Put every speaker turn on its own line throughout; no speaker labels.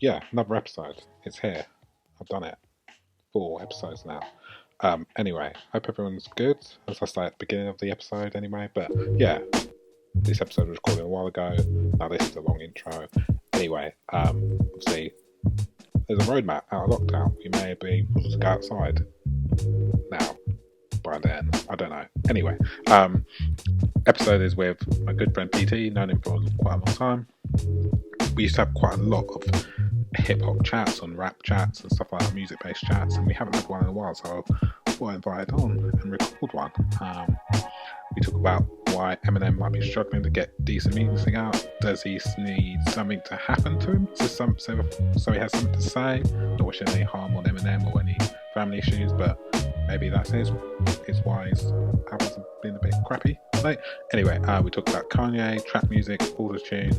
Yeah, another episode. It's here. I've done it. 4 episodes now. Anyway, hope everyone's good. As I say at the beginning of the episode, anyway. But yeah, this episode was recorded a while ago. Now this is a long intro. Anyway, obviously there's a roadmap out of lockdown. We may be able to go outside now. By then, I don't know. Anyway, episode is with my good friend PT. Known him for quite a long time. We used to have quite a lot of hip hop chats and rap chats and stuff like that, music based chats, and we haven't had one in a while, so I thought I invited on and record one. We talk about why Eminem might be struggling to get decent music out. Does he need something to happen to him so he has something to say? Not wishing any harm on Eminem or any family issues, but maybe that's his why his albums have been a bit crappy. Right? Anyway, we talk about Kanye, trap music, auto-tune.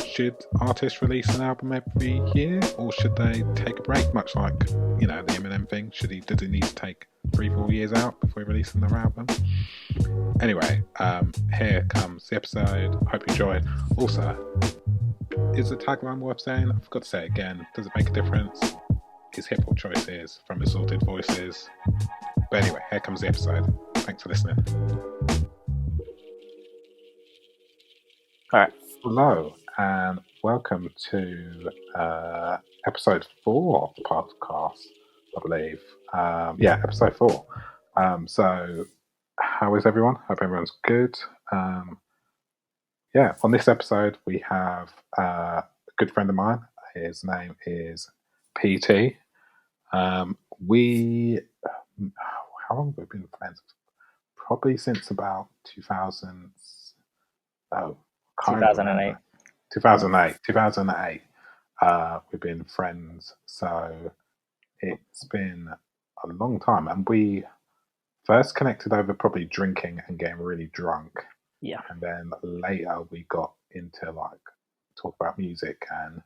Should artists release an album every year, or should they take a break, much like, the Eminem thing? Does he need to take 3-4 years out before he releases another album? Anyway, here comes the episode. Hope you enjoy it. Also, is the tagline worth saying? I forgot to say it again. Does it make a difference? His hip hop choices from Assorted voices. But anyway, here comes the episode. Thanks for listening.
Alright.
Hello, and welcome to episode 4 of the podcast, I believe. Episode 4. So, how is everyone? Hope everyone's good. On this episode, we have a good friend of mine. His name is PT. How long have we been friends? Probably since about 2008. 2008. We've been friends, so it's been a long time. And we first connected over probably drinking and getting really drunk.
Yeah.
And then later we got into talk about music, and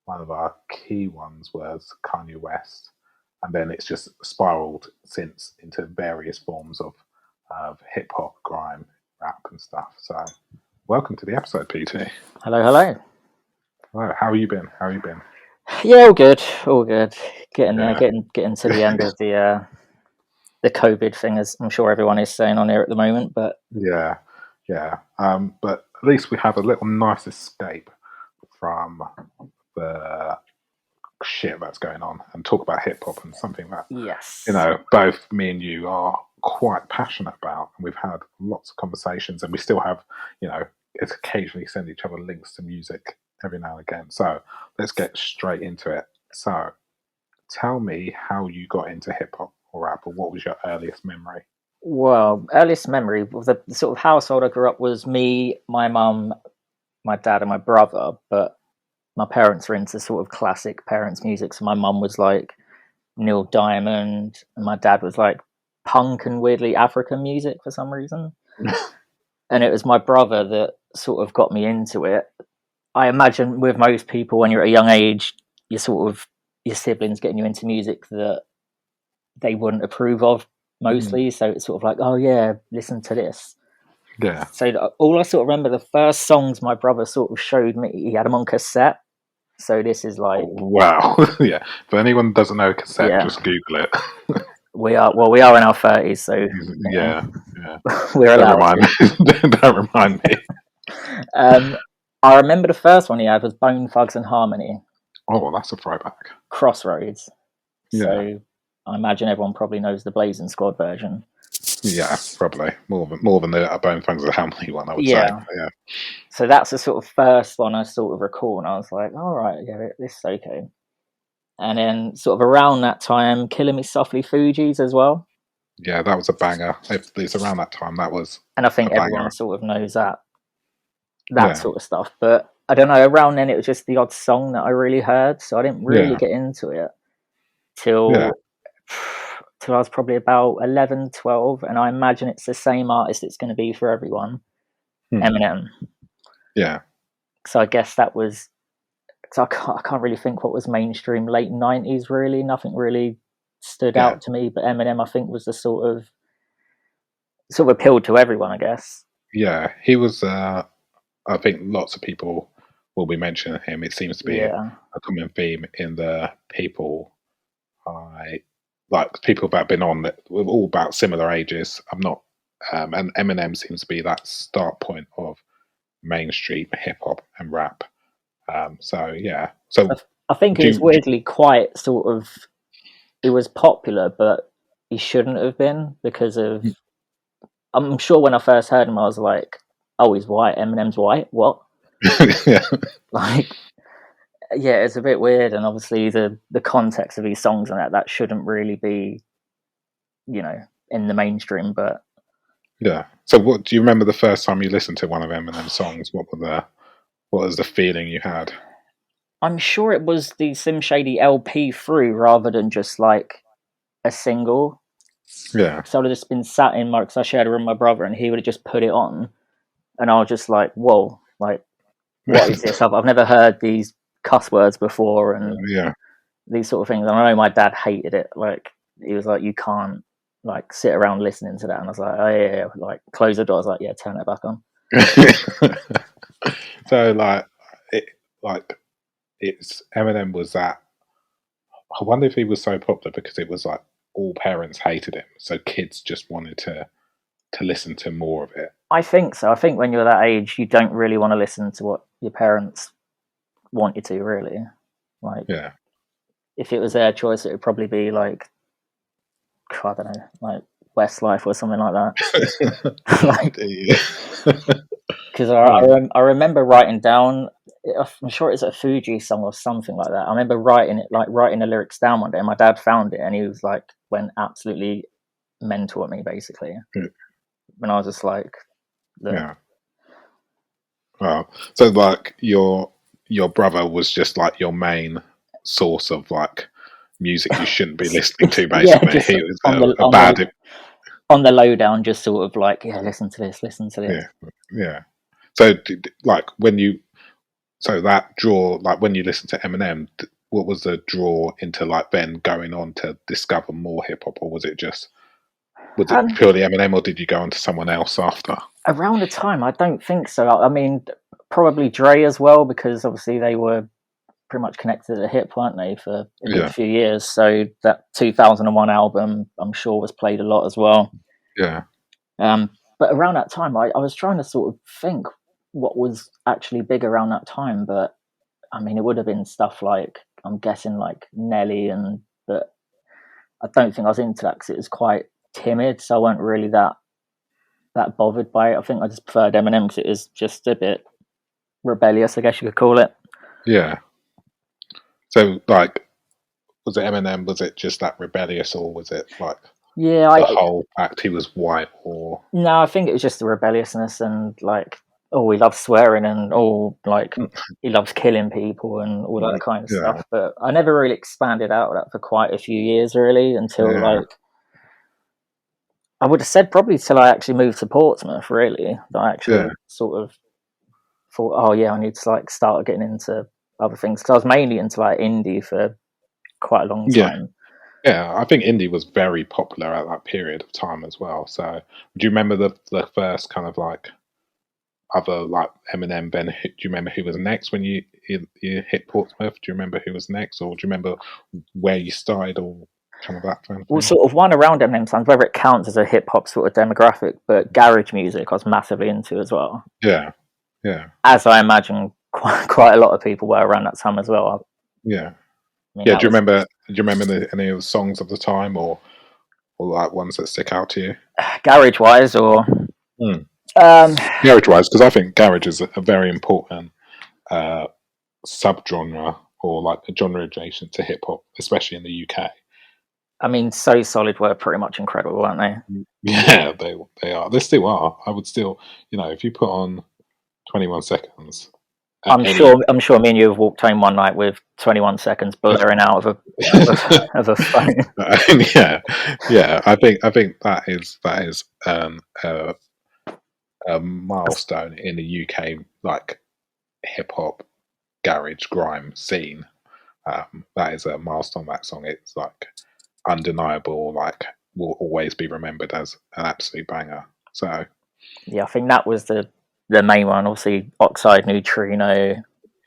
one of our key ones was Kanye West. And then it's just spiraled since into various forms of hip hop, grime, rap, and stuff. So, welcome to the episode, PT.
Hello.
Hello. How have you been?
Yeah, all good. Getting there, getting to the end of the COVID thing, as I'm sure everyone is saying on here at the moment. But
yeah. But at least we have a little nice escape from the shit that's going on and talk about hip hop and something that both me and you are quite passionate about, and we've had lots of conversations, and we still have occasionally send each other links to music every now and again. So let's get straight into it. So tell me how you got into hip hop or rap, or what was your earliest memory?
Well, earliest memory of the sort of household I grew up was me, my mum, my dad, and my brother. But my parents were into sort of classic parents' music. So my mum was like Neil Diamond, and my dad was like punk and weirdly African music for some reason. And it was my brother that sort of got me into it. I imagine with most people, when you're at a young age, your siblings getting you into music that they wouldn't approve of mostly. So it's sort of like, oh yeah, listen to this.
Yeah.
So all I sort of remember, the first songs my brother sort of showed me, he had them on cassette. So this is like...
Wow. Yeah. For anyone who doesn't know cassette, just Google it.
We are in our 30s, so...
Yeah.
We're allowed.
Don't remind me.
I remember the first one he had was Bone Thugs and Harmony.
Oh, that's a throwback.
Crossroads.
Yeah.
So I imagine everyone probably knows the Blazing Squad version.
Yeah, probably more than the Bone Thugs and Harmony one, I would say. Yeah.
So that's the sort of first one I sort of recall, and I was like, all right, yeah, this is okay. And then sort of around that time, Killing Me Softly Fugees as well.
Yeah, that was a banger. It's around that time that was.
And I think everyone sort of knows that sort of stuff. But I don't know, around then it was just the odd song that I really heard, so I didn't really get into it till I was probably about 11, 12, and I imagine it's the same artist it's going to be for everyone, Eminem.
Yeah.
So I guess that was... I can't really think what was mainstream late 90s, really. Nothing really stood out to me, but Eminem, I think, was the sort of appealed to everyone, I guess.
Yeah, he was... I think lots of people will be mentioning him. It seems to be
Yeah.
a common theme in the people I like, people that have been on that we're all about similar ages. I'm not, and Eminem seems to be that start point of mainstream hip hop and rap. So yeah.
I,
So
I think it was
do
weirdly quite sort of. It was popular, but he shouldn't have been because of.
you,
I'm sure when I first heard him, I was like, "Oh, he's white. Eminem's white. What?"
yeah,
Like, yeah, it's a bit weird, and obviously the context of these songs and that shouldn't really be, in the mainstream. But
yeah. So what do you remember the first time you listened to one of Eminem's songs? What was the feeling you had?
I'm sure it was the Slim Shady LP through rather than just like a single.
Yeah.
So I'd have just been sat in my, because I shared a room with my brother, and he would have just put it on, and I was just like, "Whoa, like, what is this? I've never heard these cuss words before, and
Yeah.
these sort of things." And I know my dad hated it. Like, he was like, "You can't like sit around listening to that." And I was like, "Oh yeah." Like, close the door. I was like, "Yeah, turn it back on."
So it like it's Eminem was that. I wonder if he was so popular because it was like all parents hated him, so kids just wanted to listen to more of it.
I think so. I think when you're that age, you don't really want to listen to what your parents want you to. Really, like,
Yeah.
if it was their choice, it would probably be like, I don't know, like Westlife or something like that. Like,
Yeah.
because
Oh,
I remember writing down. I'm sure it's a Fuji song or something like that. I remember writing it, like writing the lyrics down one day. And my dad found it, and he was like, went absolutely mental at me, basically. And I was just like, look,
yeah. Well, so like your brother was just like your main source of like music you shouldn't be listening to.
yeah,
Basically,
just
he was
on the
a bad.
on the lowdown, just sort of like, yeah, listen to this.
Yeah, yeah. So like when you so that draw like when you listen to Eminem, what was the draw into like then going on to discover more hip hop, or was it
Um,
purely Eminem, or did you go on to someone else after?
Around the time, I don't think so. I mean, probably Dre as well, because obviously they were pretty much connected to the hip, weren't they, for a good
Yeah,
few years? So that 2001 album, I'm sure, was played a lot as well.
yeah,
But around that time, I was trying to sort of think what was actually big around that time. But I mean, it would have been stuff like, I'm guessing, like Nelly, but I don't think I was into that because it was quite timid. So I wasn't really that bothered by it. I think I just preferred Eminem because it is just a bit rebellious, I guess you could call it.
yeah. So like, was it Eminem? Was it just that rebellious, or was it like
Yeah,
the whole fact he was white? Or
no, I think it was just the rebelliousness and like, oh, he loves swearing and like he loves killing people and all that kind of
yeah,
stuff. But I never really expanded out of that for quite a few years, really, until
yeah,
like, I would have said probably till I actually moved to Portsmouth. Really, that I
yeah,
actually sort of thought, oh yeah, I need to like start getting into other things because I was mainly into like indie for quite a long
yeah.
time.
Yeah, I think indie was very popular at that period of time as well. So, do you remember the first kind of like other like Eminem? Then do you remember who was next when you hit Portsmouth? Do you remember who was next, or do you remember where you started, or kind of that kind of
Well,
thing?
sort of one around Eminem times, whether it counts as a hip hop sort of demographic, but garage music I was massively into as well.
Yeah, yeah,
As I imagine quite a lot of people were around that time as well.
yeah,
I mean,
yeah.
that was
Do you remember any of the songs of the time, or like ones that stick out to you?
garage wise or
Hmm.
um,
Garage wise, because I think garage is a very important uh, subgenre or like a genre adjacent to hip hop, especially in the UK.
I mean, So Solid were pretty much incredible, weren't they?
Yeah, they are. They still are. I would still, if you put on 21 Seconds at any,
I'm sure me and you have walked home one night with 21 seconds blaring out of a phone.
yeah, yeah. I think that is a milestone in the UK like hip hop garage grime scene. That is a milestone. That song, it's like undeniable. Like will always be remembered as an absolute banger. So
Yeah, I think that was the main one. Obviously, Oxide Neutrino,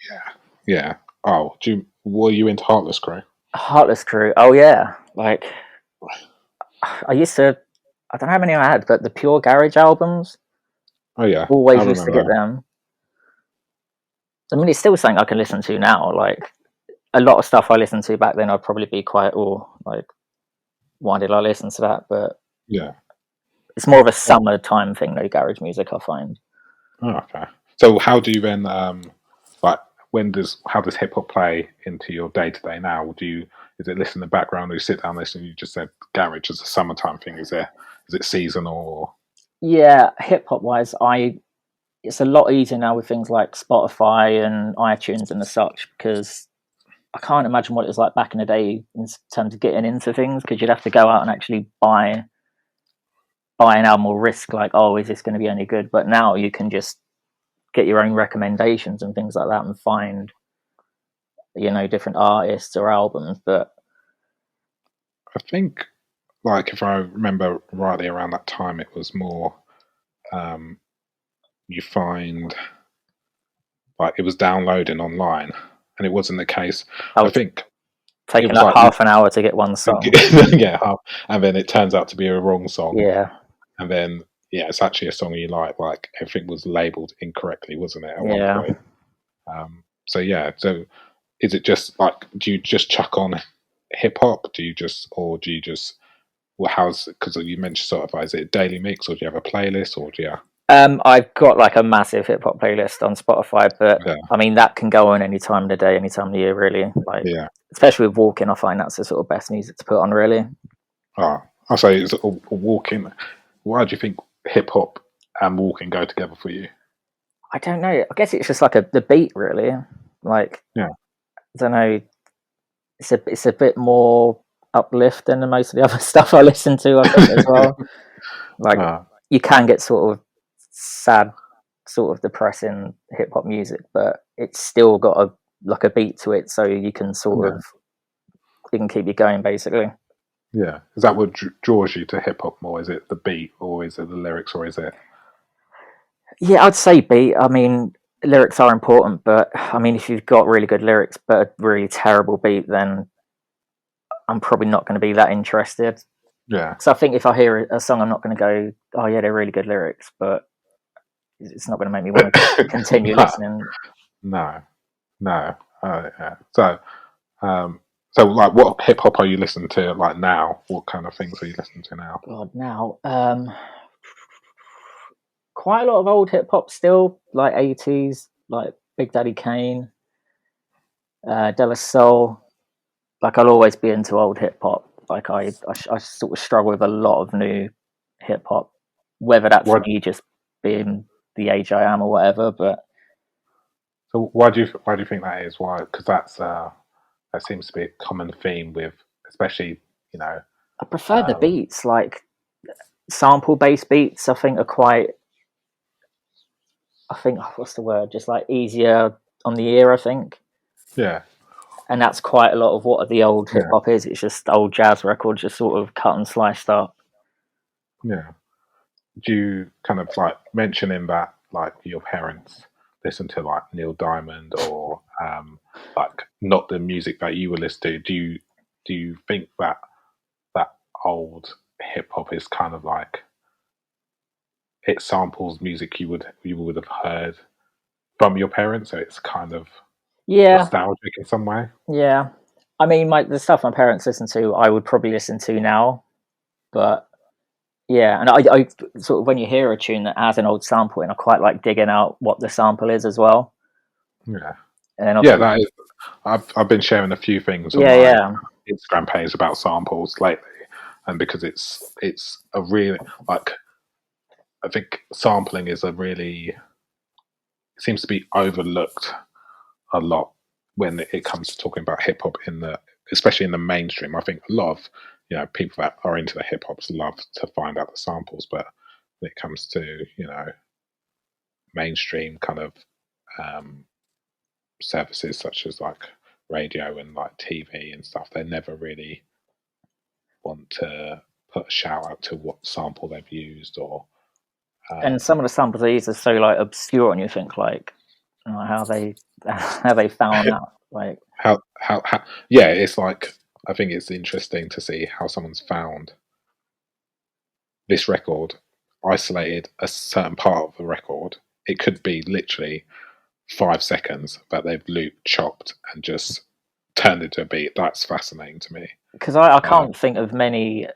Yeah. Yeah. Oh, were you into Heartless Crew?
Heartless Crew. Oh yeah, like I used to. I don't know how many I had, but the Pure Garage albums.
Oh yeah, I
Always used to
remember
get
that.
them. I mean, it's still something I can listen to now. Like a lot of stuff I listened to back then, I'd probably be quite, oh, like why did I listen to that? But
Yeah.
it's more of a summertime thing, though. Garage music, I find.
Oh, okay. So how do you then like how does hip hop play into your day to day now? Is it listen in the background or you sit down and listen? You just said garage as a summertime thing. Is it seasonal or
Yeah, hip hop wise, I it's a lot easier now with things like Spotify and iTunes and the such because I can't imagine what it was like back in the day in terms of getting into things because you'd have to go out and actually buy an album or risk like, oh, is this going to be any good? But now you can just get your own recommendations and things like that and find different artists or albums. But
I think like if I remember rightly around that time it was more um you find like it was downloading online and it wasn't the case.
I
I
was
think it
taking
was
like
like
half an hour to get one song.
yeah, and then it turns out to be a wrong song,
Yeah,
and then yeah, it's actually a song you like. Like everything was labeled incorrectly, wasn't it, at one
yeah.
point? So yeah, so is it just like do you just chuck on hip hop? Do you just well, how's because you mentioned Spotify? Is it a daily mix, or do you have a playlist, or do you?
I've got like a massive hip hop playlist on Spotify, but
Yeah,
I mean that can go on any time of the day, any time of the year, really. Like,
yeah.
especially with walking, I find that's the sort of best music to put on, really.
Oh, I say it's a walking. Why do you think hip hop and walking go together for you?
I don't know. I guess it's just like the beat, really. Like,
Yeah,
I don't know. It's a bit more uplifting than most of the other stuff I listen to. I think as well. Like,
uh,
you can get sort of sad, sort of depressing hip hop music, but it's still got a beat to it, so you can sort
yeah.
of it can keep you going, basically.
Yeah, is that what draws you to hip hop more? Is it the beat, or is it the lyrics, or is it?
Yeah, I'd say beat. I mean, lyrics are important, but I mean, if you've got really good lyrics but a really terrible beat, then I'm probably not going to be that interested.
Yeah,
So I think if I hear a song, I'm not going to go, "Oh yeah, they're really good lyrics," but it's not going to make me want to continue
no,
listening.
no, no. Yeah. Um, so like, what hip hop are you listening to like now? What kind of things are you listening to now?
God, now quite a lot of old hip hop still, like 80s, like Big Daddy Kane, De La Soul. Like I'll always be into old hip hop. Like I sort of struggle with a lot of new hip hop, whether that's
What?
me just being the age I am or whatever. But
So why do you think that is? Why? Because that seems to be a common theme with, especially you know,
I prefer the
um,
beats, like sample based beats. I think are quite. I think what's the word? Just like easier on the ear. I think,
yeah,
and that's quite a lot of what the old hip
yeah,
hop is. It's just old jazz records, just sort of cut and sliced up.
yeah. Do you kind of like mentioning that like your parents listen to like Neil Diamond or like not the music that you were listening to? Do you think that that old hip hop is kind of like it samples music you would have heard from your parents, so it's kind of
Yeah,
nostalgic in some way?
yeah. I mean, the stuff my parents listen to, I would probably listen to now, but yeah, and I sort of when you hear a tune that has an old sample in, I quite like digging out what the sample is as well.
Yeah,
And then
yeah.
obviously,
That is. I've been sharing a few things on
yeah,
my
yeah,
Instagram page about samples lately, and because it's a really like I think sampling is a really it seems to be overlooked a lot when it comes to talking about hip hop in the especially in the mainstream. I think a lot of people that are into the hip hops love to find out the samples, but when it comes to mainstream kind of um, services such as like radio and like TV and stuff, they never really want to put a shout out to what sample they've used or
and
um,
some of the samples they use are so like obscure, and you think like, how they found out. Like,
How yeah, it's like, I think it's interesting to see how someone's found this record, isolated a certain part of the record. It could be literally 5 seconds that they've looped, chopped, and just turned into a beat. That's fascinating to me.
because I
Uh,
can't think of many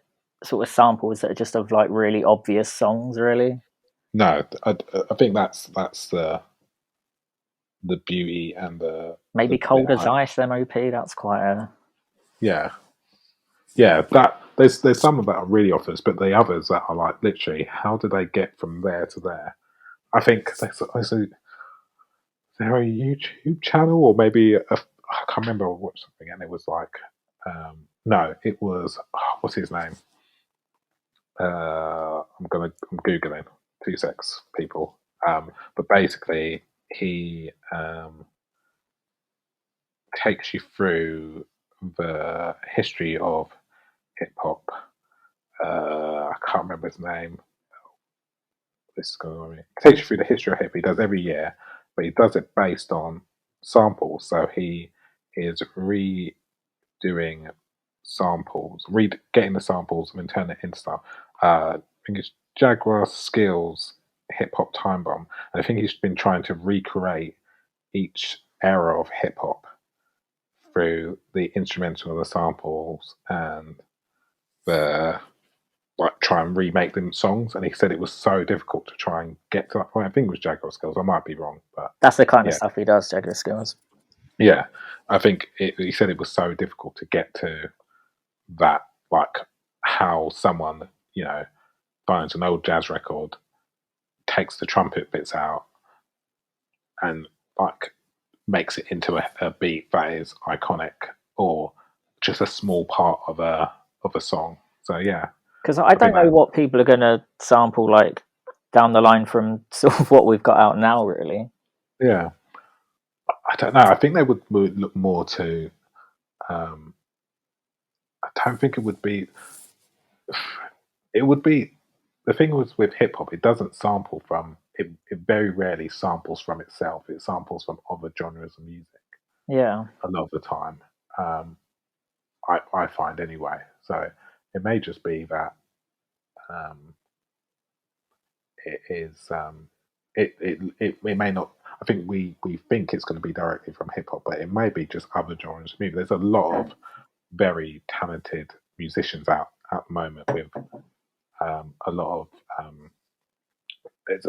sort of samples that are just of like really obvious songs, really.
no, I think that's the beauty and
Maybe
the bit
Cold as
I,
Ice MOP. That's quite a
yeah, yeah, that there's some that are really obvious, but the others that are like literally, how do they get from there to there? I think there's a there a YouTube channel, or maybe I can't remember. I watched something and it was like, no, it was, what's his name? I'm googling, 2 secs, people. But basically, he takes you through the history of hip hop. I can't remember his name. This is going on me. He takes you through the history of hip. He does every year, but he does it based on samples. So he is redoing samples, getting the samples and then turning it into stuff. I think it's Jaguar Skills Hip Hop Time Bomb, and I think he's been trying to recreate each era of hip hop through the instrumental of the samples and the, like, try and remake them songs. And he said it was so difficult to try and get to that point. I think it was Jaguar Skills. I might be wrong, but
that's the kind of
yeah,
stuff he does, Jagger Skills.
yeah. I think he said it was so difficult to get to that, like how someone, finds an old jazz record, takes the trumpet bits out, and like makes it into a beat that is iconic, or just a small part of a song. So yeah,
Because I
I think
don't know
that,
what people are going to sample like down the line from sort of what we've got out now, really.
yeah, I don't know. I think they would look more to. Um, I don't think it would be. It would be, the thing was with hip hop. It doesn't sample from. It very rarely samples from itself. It samples from other genres of music
Yeah,
a lot of the time. Um, I find anyway. So it may just be that, um, it is, it may not. I think we think it's going to be directly from hip hop, but it may be just other genres of music. There's a lot of very talented musicians out at the moment with, a lot of,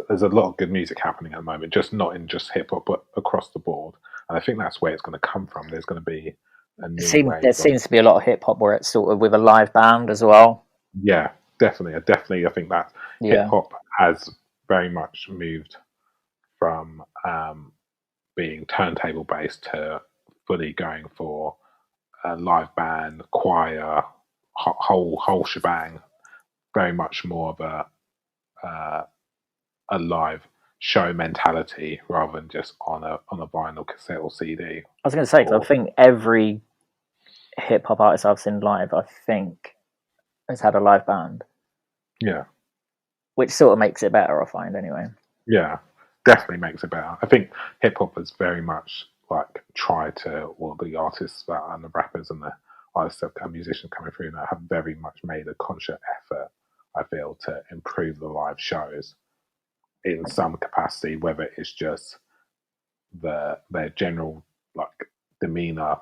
there's a lot of good music happening at the moment, just not in just hip hop, but across the board. And I think that's where it's going to come from. There's going to be a new
there
wave of,
seems to be a lot of hip hop where it's sort of with a live band as well.
yeah, definitely, definitely. I think that hip
Yeah,
hop has very much moved from, being turntable based to fully going for a live band, choir, whole shebang. Very much more of uh, a live show mentality rather than just on a vinyl cassette or CD.
I was going to say, 'cause I
Or
think every hip hop artist I've seen live, I think, has had a live band,
yeah,
which sort of makes it better. I find anyway.
yeah, definitely makes it better. I think hip hop has very much like tried to, or the artists that and the rappers and the artists and musicians coming through now have very much made a conscious effort, I feel, to improve the live shows in some capacity, whether it's just their general, like, demeanor,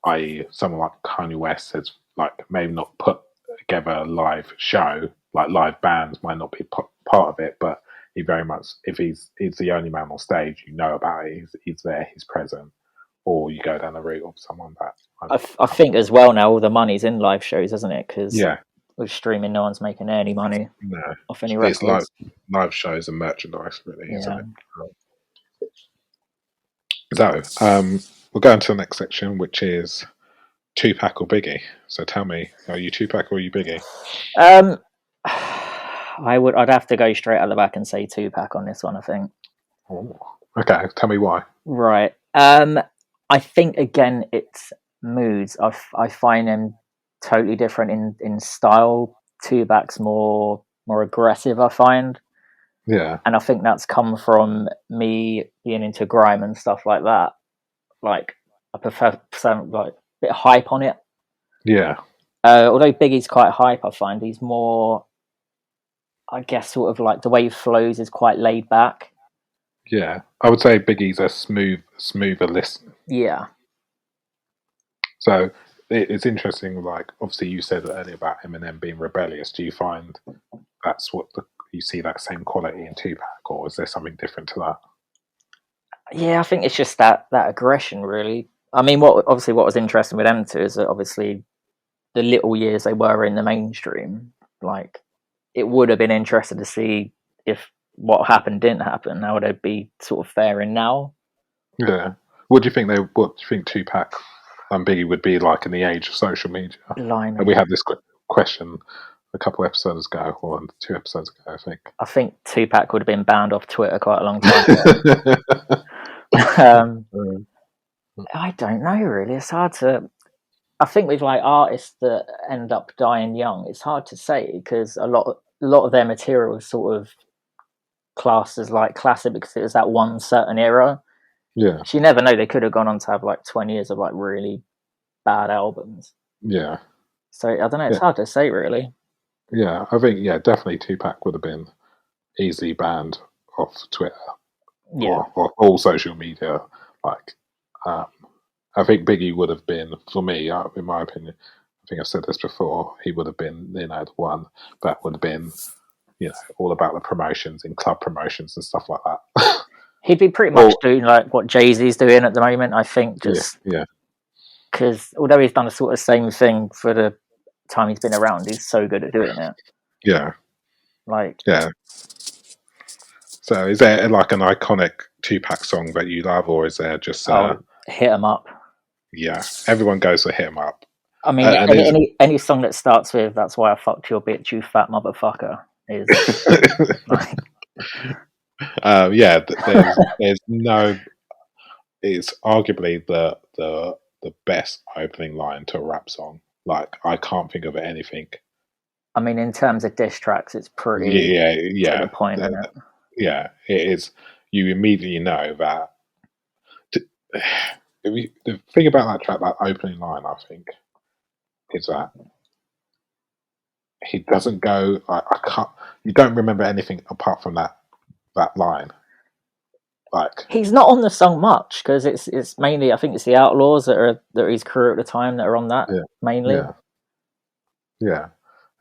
i.e., someone like Kanye West has, like, maybe not put together a live show, like live bands might not be part of it, but he very much, if he's the only man on stage, you know about it, he's there, he's present. Or you go down the route of someone that kind of
I
comes
think
from,
as well now all the money's in live shows, isn't it? Because
yeah,
with streaming, no one's making any money
no,
off any
it's
records.
live shows and merchandise, really, isn't
Yeah.
it? So, we'll go into the next section, which is Tupac or Biggie. So tell me, are you Tupac or are you Biggie?
Um, I'd have to go straight at the back and say Tupac on this one. I think.
Oh, okay, tell me why.
Right. I think again it's moods. I find them totally different in style. Tupac's more aggressive. I find.
Yeah.
And I think that's come from me being into grime and stuff like that. Like, I prefer some like a bit of hype on it.
Yeah.
Although Biggie's quite hype, I find he's more, I guess, sort of like the way he flows is quite laid back.
Yeah. I would say Biggie's a smoother listen.
Yeah.
So it's interesting. Like, obviously, you said earlier about Eminem being rebellious. Do you find that's what you see that same quality in Tupac, or is there something different to that?
Yeah, I think it's just that aggression, really. I mean, what was interesting with them two is that obviously the little years they were in the mainstream, like it would have been interesting to see if what happened didn't happen. How would they be sort of faring now?
Yeah. What do you think What do you think Tupac and Biggie would be like in the age of social media? And we
Blimey.
had this question a couple episodes ago, or 2 episodes ago, I think.
I think Tupac would have been banned off Twitter quite a long time ago. um, I don't know, really. It's hard to. I think with like artists that end up dying young, it's hard to say because a lot of their material is sort of classed as like classic because it was that one certain era.
Yeah.
So you never know; they could have gone on to have like 20 years of like really bad albums.
Yeah.
So I don't know. It's
Yeah.
hard to say, really.
Yeah. I think, yeah, definitely Tupac would have been easily banned off Twitter
Yeah,
or all social media. Like, um, I think Biggie would have been, for me, in my opinion, I think I've said this before, he would have been, the one that would have been, all about the promotions in club promotions and stuff like that.
he'd be pretty much
Or,
doing like what Jay-Z's doing at the moment. I think
yeah,
just
yeah,
because although he's done the sort of same thing for the time he's been around, he's so good at doing it.
yeah,
Like,
yeah. So is there like an iconic Tupac song that you love, or is there just,
oh, hit 'em up.
yeah, everyone goes to hit 'em up.
I mean,
And
any
is
any song that starts with "That's why I fucked your bitch, you fat motherfucker" is like,
yeah, there's no, it's arguably the best opening line to a rap song. Like, I can't think of anything.
I mean, in terms of diss tracks, it's pretty
Yeah,
to the
yeah,
point, isn't it?
yeah. It is. You immediately know that. The thing about that track, that opening line, I think, is that he doesn't go. I can't. You don't remember anything apart from that line. Like,
He's not on the song much because it's mainly I think it's the Outlaws that are his crew at the time that are on that
yeah,
mainly.
yeah, yeah.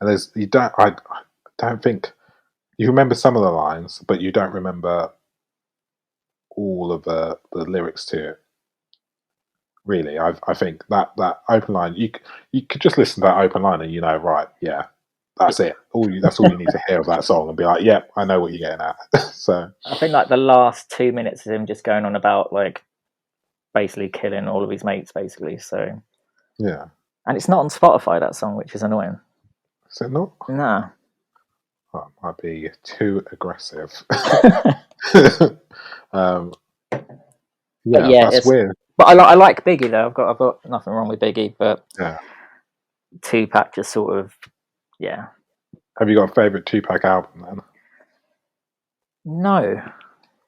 And there's you don't. I don't think you remember some of the lines, but you don't remember all of the lyrics to it. Really, I think that open line, you could just listen to that open line and right, yeah, that's it. That's all you need to hear of that song and be like, yep, I know what you're getting at. So
I think like the last 2 minutes is him just going on about like basically killing all of his mates, basically. So,
yeah,
and it's not on Spotify that song, which is annoying.
is it not?
Nah.
Oh, it might be too aggressive. um,
But
yeah,
yeah,
that's
it's.
weird.
But I like Biggie though. I've got nothing wrong with Biggie, but
Yeah,
Tupac just sort of yeah.
have you got a favorite Tupac album then?
No,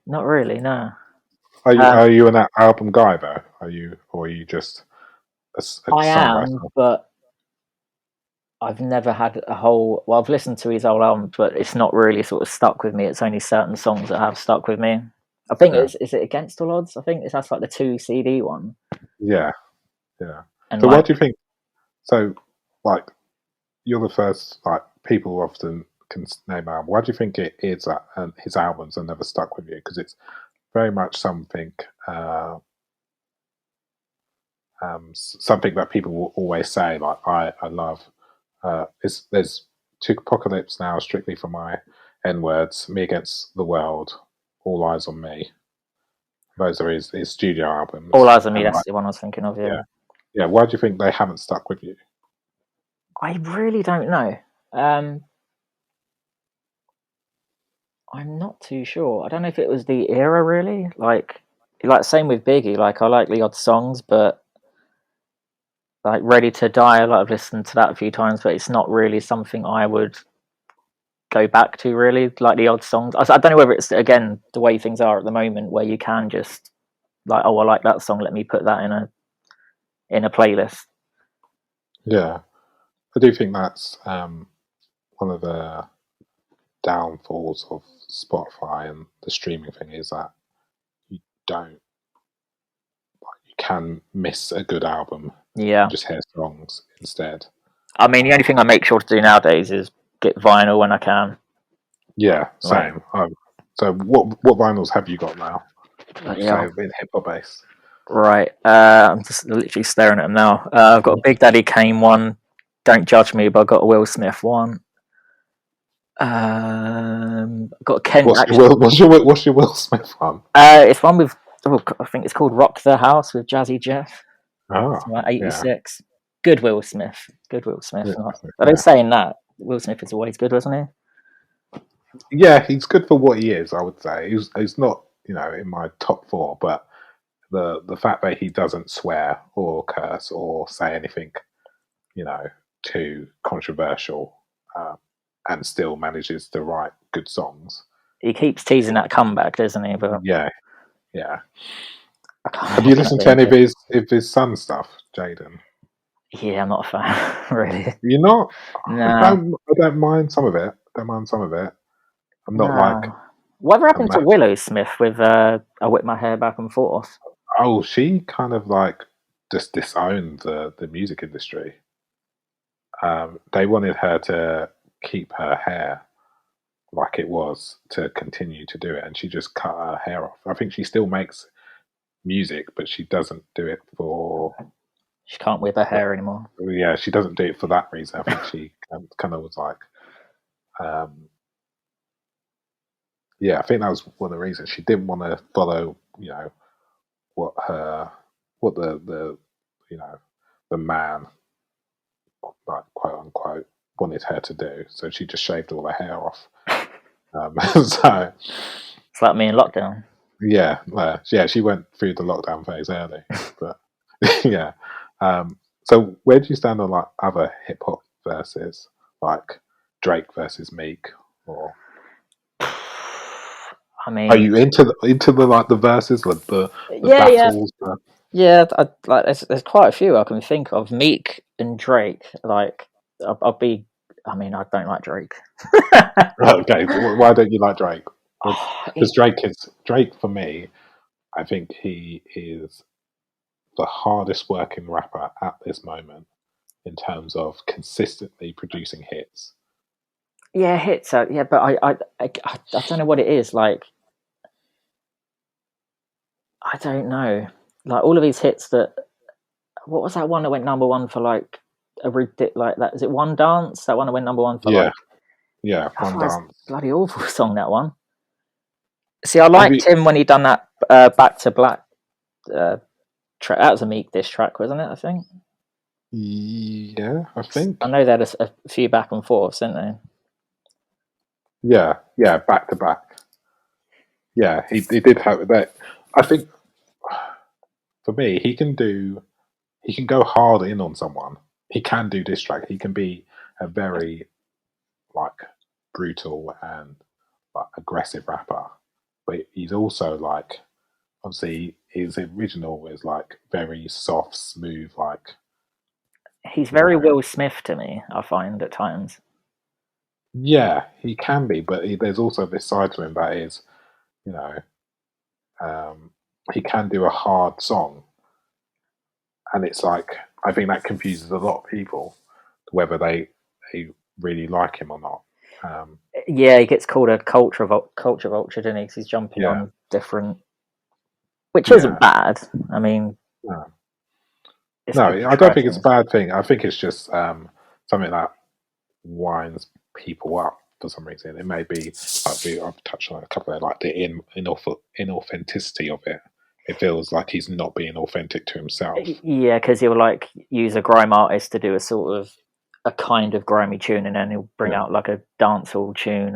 not really. No.
Are you an album guy though? Or are you just a
I am,
songwriter?
but I've never had a whole. Well, I've listened to his whole album, but it's not really sort of stuck with me. It's only certain songs that have stuck with me. I think
Yeah,
it's is it Against All Odds? I think that's like the 2 CD one,
yeah, yeah.
and
So what
like
do you think? So, like, you're the first like people often can name album. Why do you think it is that his albums are never stuck with you? Because it's very much something, something that people will always say. Like, I love. There's two Apocalypse Now, strictly for my N words. Me Against the World, All Eyes on Me. Those are his studio
All
albums,
Eyes on Me.
and
That's
like,
the one I was thinking of. Yeah,
yeah, yeah. Why do you think they haven't stuck with you?
I really don't know. Um, I'm not too sure. I don't know if it was the era really. Like same with Biggie. Like I like the odd songs, but like Ready to Die, I've listened to that a few times, but it's not really something I would go back to, really, like the odd songs. I don't know whether it's, again, the way things are at the moment, where you can just like, oh, I like that song, let me put that in a playlist.
Yeah, I do think that's one of the downfalls of Spotify and the streaming thing is that you don't you can miss a good album
Yeah,
and just hear songs instead.
I mean, the only thing I make sure to do nowadays is get vinyl when I can.
Yeah,
Like,
same. So what vinyls have you got now? Would you say
yeah,
in hip hop based?
right. I'm just literally staring at them now. I've got a Big Daddy Kane one. Don't judge me, but I've got a Will Smith one. Got Ken. Actually,
What's your Will Smith one?
it's one with. Oh, I think it's called Rock the House with Jazzy Jeff.
Oh,
It's like
yeah,
86. Good Will Smith. Good Will Smith.
yeah,
Are they
yeah.
saying that? Will Smith is always good, wasn't he?
Yeah, he's good for what he is. I would say he's not in my top four, but the fact that he doesn't swear or curse or say anything you know too controversial, and still manages to write good songs.
He keeps teasing that comeback, doesn't he? But
Yeah, yeah. Have
I
you
can't
listened
get
to any
into
of
it.
his son stuff, Jaden?
Yeah, I'm not a fan, really.
You're not. I
No,
don't. I don't mind some of it. Don't mind some of it. I'm not like
no. Whatever
a
happened to
massive.
Willow Smith with I whip my hair back and forth?
Oh, she kind of like just disowned the music industry. They wanted her to keep her hair like it was to continue to do it, and she just cut her hair off. I think she still makes music, but she doesn't do it for.
She can't whip her hair anymore.
Yeah, she doesn't do it for that reason. I think she kind of was like, um, yeah, I think that was one of the reasons she didn't want to follow, what her, what the the man, like quote unquote, wanted her to do. So she just shaved all her hair off. So
It's like me in lockdown.
yeah, she went through the lockdown phase early, but yeah. So where do you stand on like other hip hop verses, like Drake versus Meek, or
I
are
mean,
you into the like the verses, like the
yeah, yeah,
battles?
yeah. Like, there's quite a few I can think of. Meek and Drake. Like, I'll be. I mean, I don't like Drake.
Okay, why don't you like Drake?
Oh,
Because Drake for me. I think he is the hardest working rapper at this moment in terms of consistently producing hits.
yeah, hits. Yeah, but I don't know what it is. Like, I don't know. Like all of these hits that. What was that one that went number one for like like that? Is it One Dance? That one that went number one for
Yeah,
like.
yeah,
I
One
thought it was
Dance.
a bloody awful song, that one. See, I
Have you?
liked him when he done that Back to Black track. That was a Meek diss track, wasn't it? I think.
Yeah, I
I
think.
know they had a few back and forths, didn't they?
Yeah, yeah, back to back. Yeah, he did have that. I think for me, he can go hard in on someone. He can do diss track. He can be a very like brutal and like aggressive rapper, but he's also like obviously his original was like very soft, smooth, like
He's
you
very
know.
Will Smith to me, I find at times.
Yeah, he can be, but there's also this side to him that is, you know, um, he can do a hard song, and it's like I think that confuses a lot of people whether they really like him or not.
Yeah, he gets called a culture vulture, doesn't he? 'Cause he's jumping
Yeah,
on different, which isn't
yeah.
bad. I mean,
No,
it's
no,
good for
I don't think it's a
tracking.
bad thing. I think it's just something that winds people up for some reason. It may be I've touched on a couple of like the inauthenticity of it. It feels like he's not being authentic to himself.
Yeah, because he'll like use a grime artist to do a sort of a kind of grimy tune, and then he'll bring
Yeah,
out like a dancehall tune,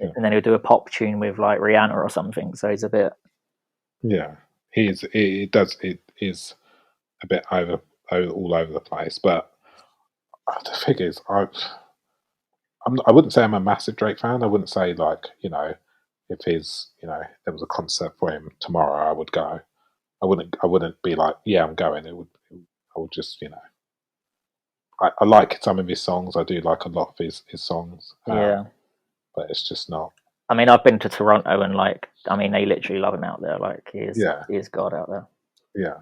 yeah,
and then he'll do a pop tune with like Rihanna or something. So he's a bit.
yeah. It is a bit all over the place. But the thing is, I wouldn't say I'm a massive Drake fan. I wouldn't say like if there was a concert for him tomorrow, I would go. I wouldn't be like, yeah, I'm going. I would just I like some of his songs. I do like a lot of his songs.
Yeah.
But it's just not.
I mean, I've been to Toronto and they literally love him out there. Like
Yeah,
he is God out there.
yeah.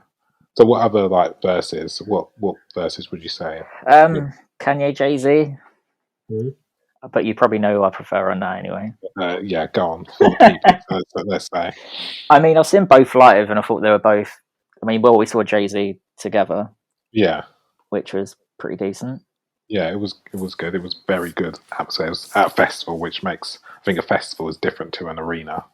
So what other like verses? What verses would you say?
Kanye, Jay-Z,
Mhm.
but you probably know who I prefer on that anyway.
Yeah, go on for the people. Let's say.
I mean, I've seen both live, and I thought they were both. I mean, well, we saw Jay-Z together,
Yeah,
which was pretty decent.
yeah. It was good. It was very good. So it was at a festival, which makes I think a festival is different to an arena.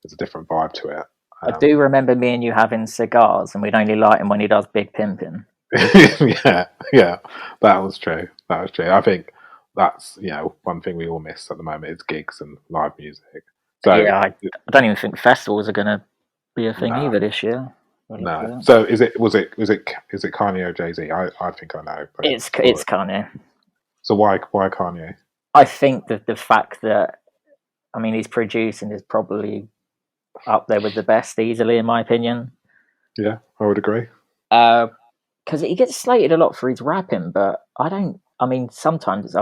There's a different vibe to it.
I do remember me and you having cigars, and we'd only light him when he does big pimping.
Yeah, yeah. That was true. That was true. I think that's one thing we all miss at the moment is gigs and live music. So
Yeah, I don't even think festivals are going to be a thing
no,
either this year.
no. So is it Kanye or Jay-Z? I think I know. But
It's Kanye.
so why Kanye?
I think that the fact that he's producing is probably up there with the best easily, in my opinion.
Yeah, I would agree.
Because he gets slated a lot for his rapping, but I don't. I mean, sometimes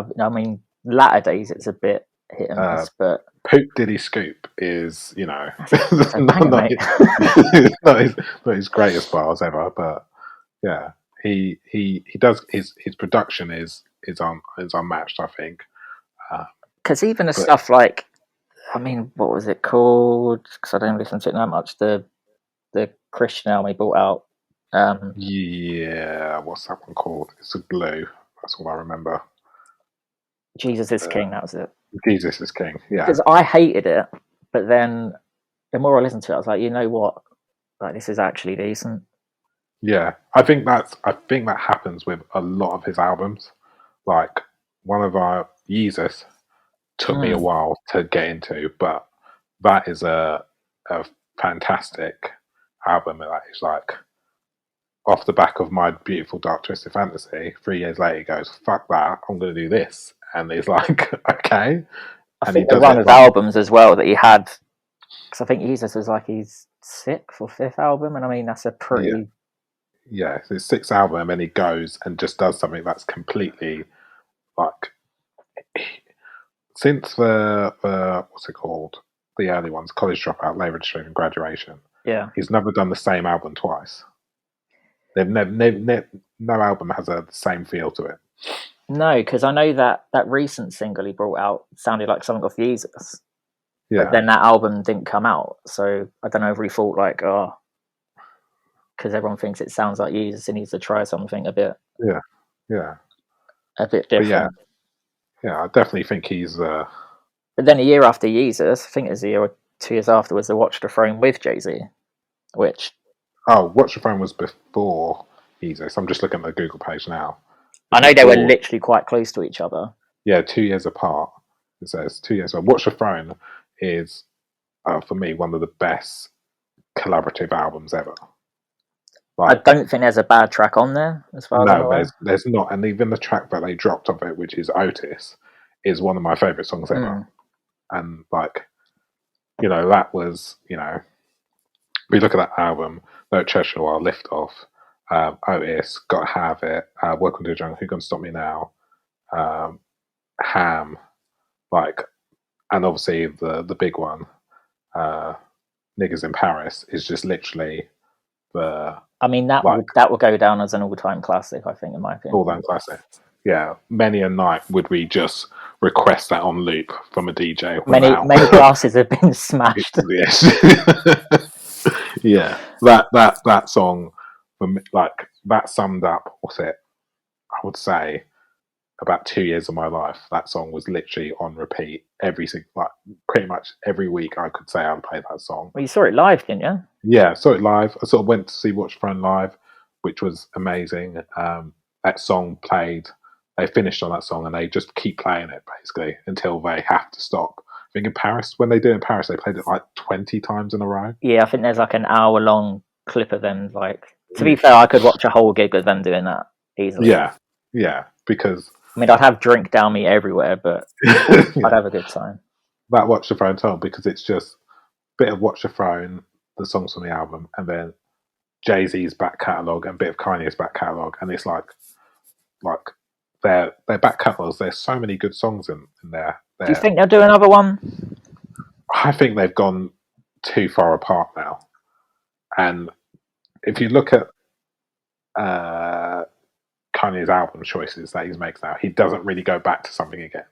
latter days it's a bit hit and miss. But
Poop Diddy Scoop is
that's a banger,
not,
mate.
not his greatest bars ever, but yeah, he does his production is unmatched, I think.
Because even the
But
stuff like, what was it called? Because I don't listen to it that much. The Christian album he brought out.
yeah, what's that one called? It's a Blue. That's all I remember.
Jesus is King. That was it.
Jesus is King. Yeah,
Because I hated it, but then the more I listened to it, I was like, you know what? Like, this is actually decent.
yeah. I think that happens with a lot of his albums. Like one of our Jesus took me a while to get into, but that is a fantastic album. That is like off the back of My Beautiful Dark Twisted Fantasy. 3 years later, he goes, "Fuck that! I'm going to do this," and he's like, "Okay,"
I
and he
think the
does
run
it
of
like
albums as well that he had, because I think Jesus was like his sixth or fifth album, and that's a
yeah,
pretty.
yeah. It's his sixth album, and then he goes and just does something that's completely like since the what's it called? The early ones, College Dropout, Late Registration, Graduation.
Yeah.
He's never done the same album twice. They've no album has the same feel to it.
No, because I know that recent single he brought out sounded like something off Jesus, but
Yeah,
then that album didn't come out. So I don't know if he thought like, oh, because everyone thinks it sounds like Jesus, he needs to try something
yeah, yeah.
a bit
But yeah,
different.
yeah. I definitely think he's.
But then a year after Jesus, I think it was a year or 2 years after, was the Watch the Throne with Jay-Z, which
Oh, Watch Your Phone was before Jesus. I'm just looking at the Google page now.
I
It's
know they were
before.
literally quite close to each other.
Yeah, 2 years apart. It says 2 years. Watch Your Phone is for me one of the best collaborative albums ever.
I
Like,
don't think there's a bad track on there, as far as I'm
no,
aware.
there's not, and even the track that they dropped of it, which is Otis, is one of my favorite songs ever. And like, that was, we look at that album, No Churchill or Lift Off, Otis, Gotta Have It, Welcome to the Jungle, Who Gonna Stop Me Now, Ham, like, and obviously the big one, Niggas in Paris, is just literally the like
That will go down as an all-time classic, I think, in my opinion.
all-time classic. Yeah, many a night would we just request that on loop from a DJ.
Many glasses have been smashed.
Yes. Yeah, that song, like that summed up. What's it? I would say about 2 years of my life. That song was literally on repeat like pretty much every week. I could say I'd play that song.
Well, you saw it live, didn't you?
Yeah, saw it live. I sort of went to see Watch Front live, which was amazing. That song played. They finished on that song, and they just keep playing it basically until they have to stop. I think in Paris, when they do it in Paris, they played it like 20 times in a row.
Yeah, I think there's like an hour-long clip of them. Like, to be fair, I could watch a whole gig of them doing that easily.
Yeah, yeah, because
I mean, I'd have drink down me everywhere, but I'd
Yeah,
have a good time.
that Watch the Throne song, because it's just a bit of Watch the Throne, the songs from the album, and then Jay-Z's back catalogue and a bit of Kanye's back catalogue, and it's like their back catalogues. There's so many good songs in there.
Do you think they'll do another one?
I think they've gone too far apart now. And if you look at Kanye's album choices that he makes now, he doesn't really go back to something again.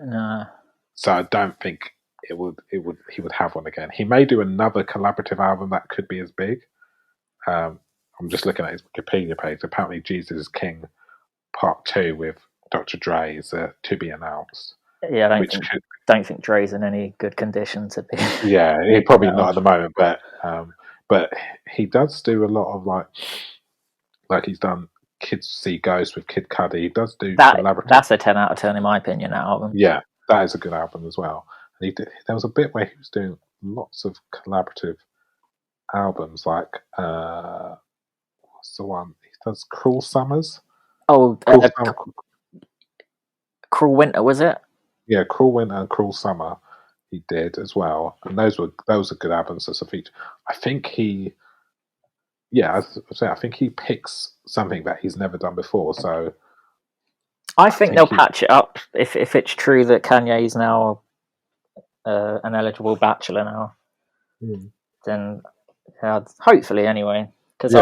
No.
So I don't think he would have one again. He may do another collaborative album that could be as big. I'm just looking at his Wikipedia page. Apparently, Jesus is King Part 2 with Dr. Dre is to be announced.
Yeah, I don't think Dre's in any good condition to be.
Yeah, he probably not at the moment, but he does do a lot of like he's done Kids See Ghosts with Kid Cudi. He does do collaborative.
That's a 10 out of 10 in my opinion. That album.
Yeah, that is a good album as well. And there was a bit where he was doing lots of collaborative albums, like what's the one? He does Cruel Summers.
Oh, Cruel Winter, was it?
Yeah, Cruel Winter and Cruel Summer he did as well. And those were good albums as a feature. I think he I think he picks something that he's never done before. So
I think they'll patch it up if it's true that Kanye is now an eligible bachelor now. Then hopefully anyway, because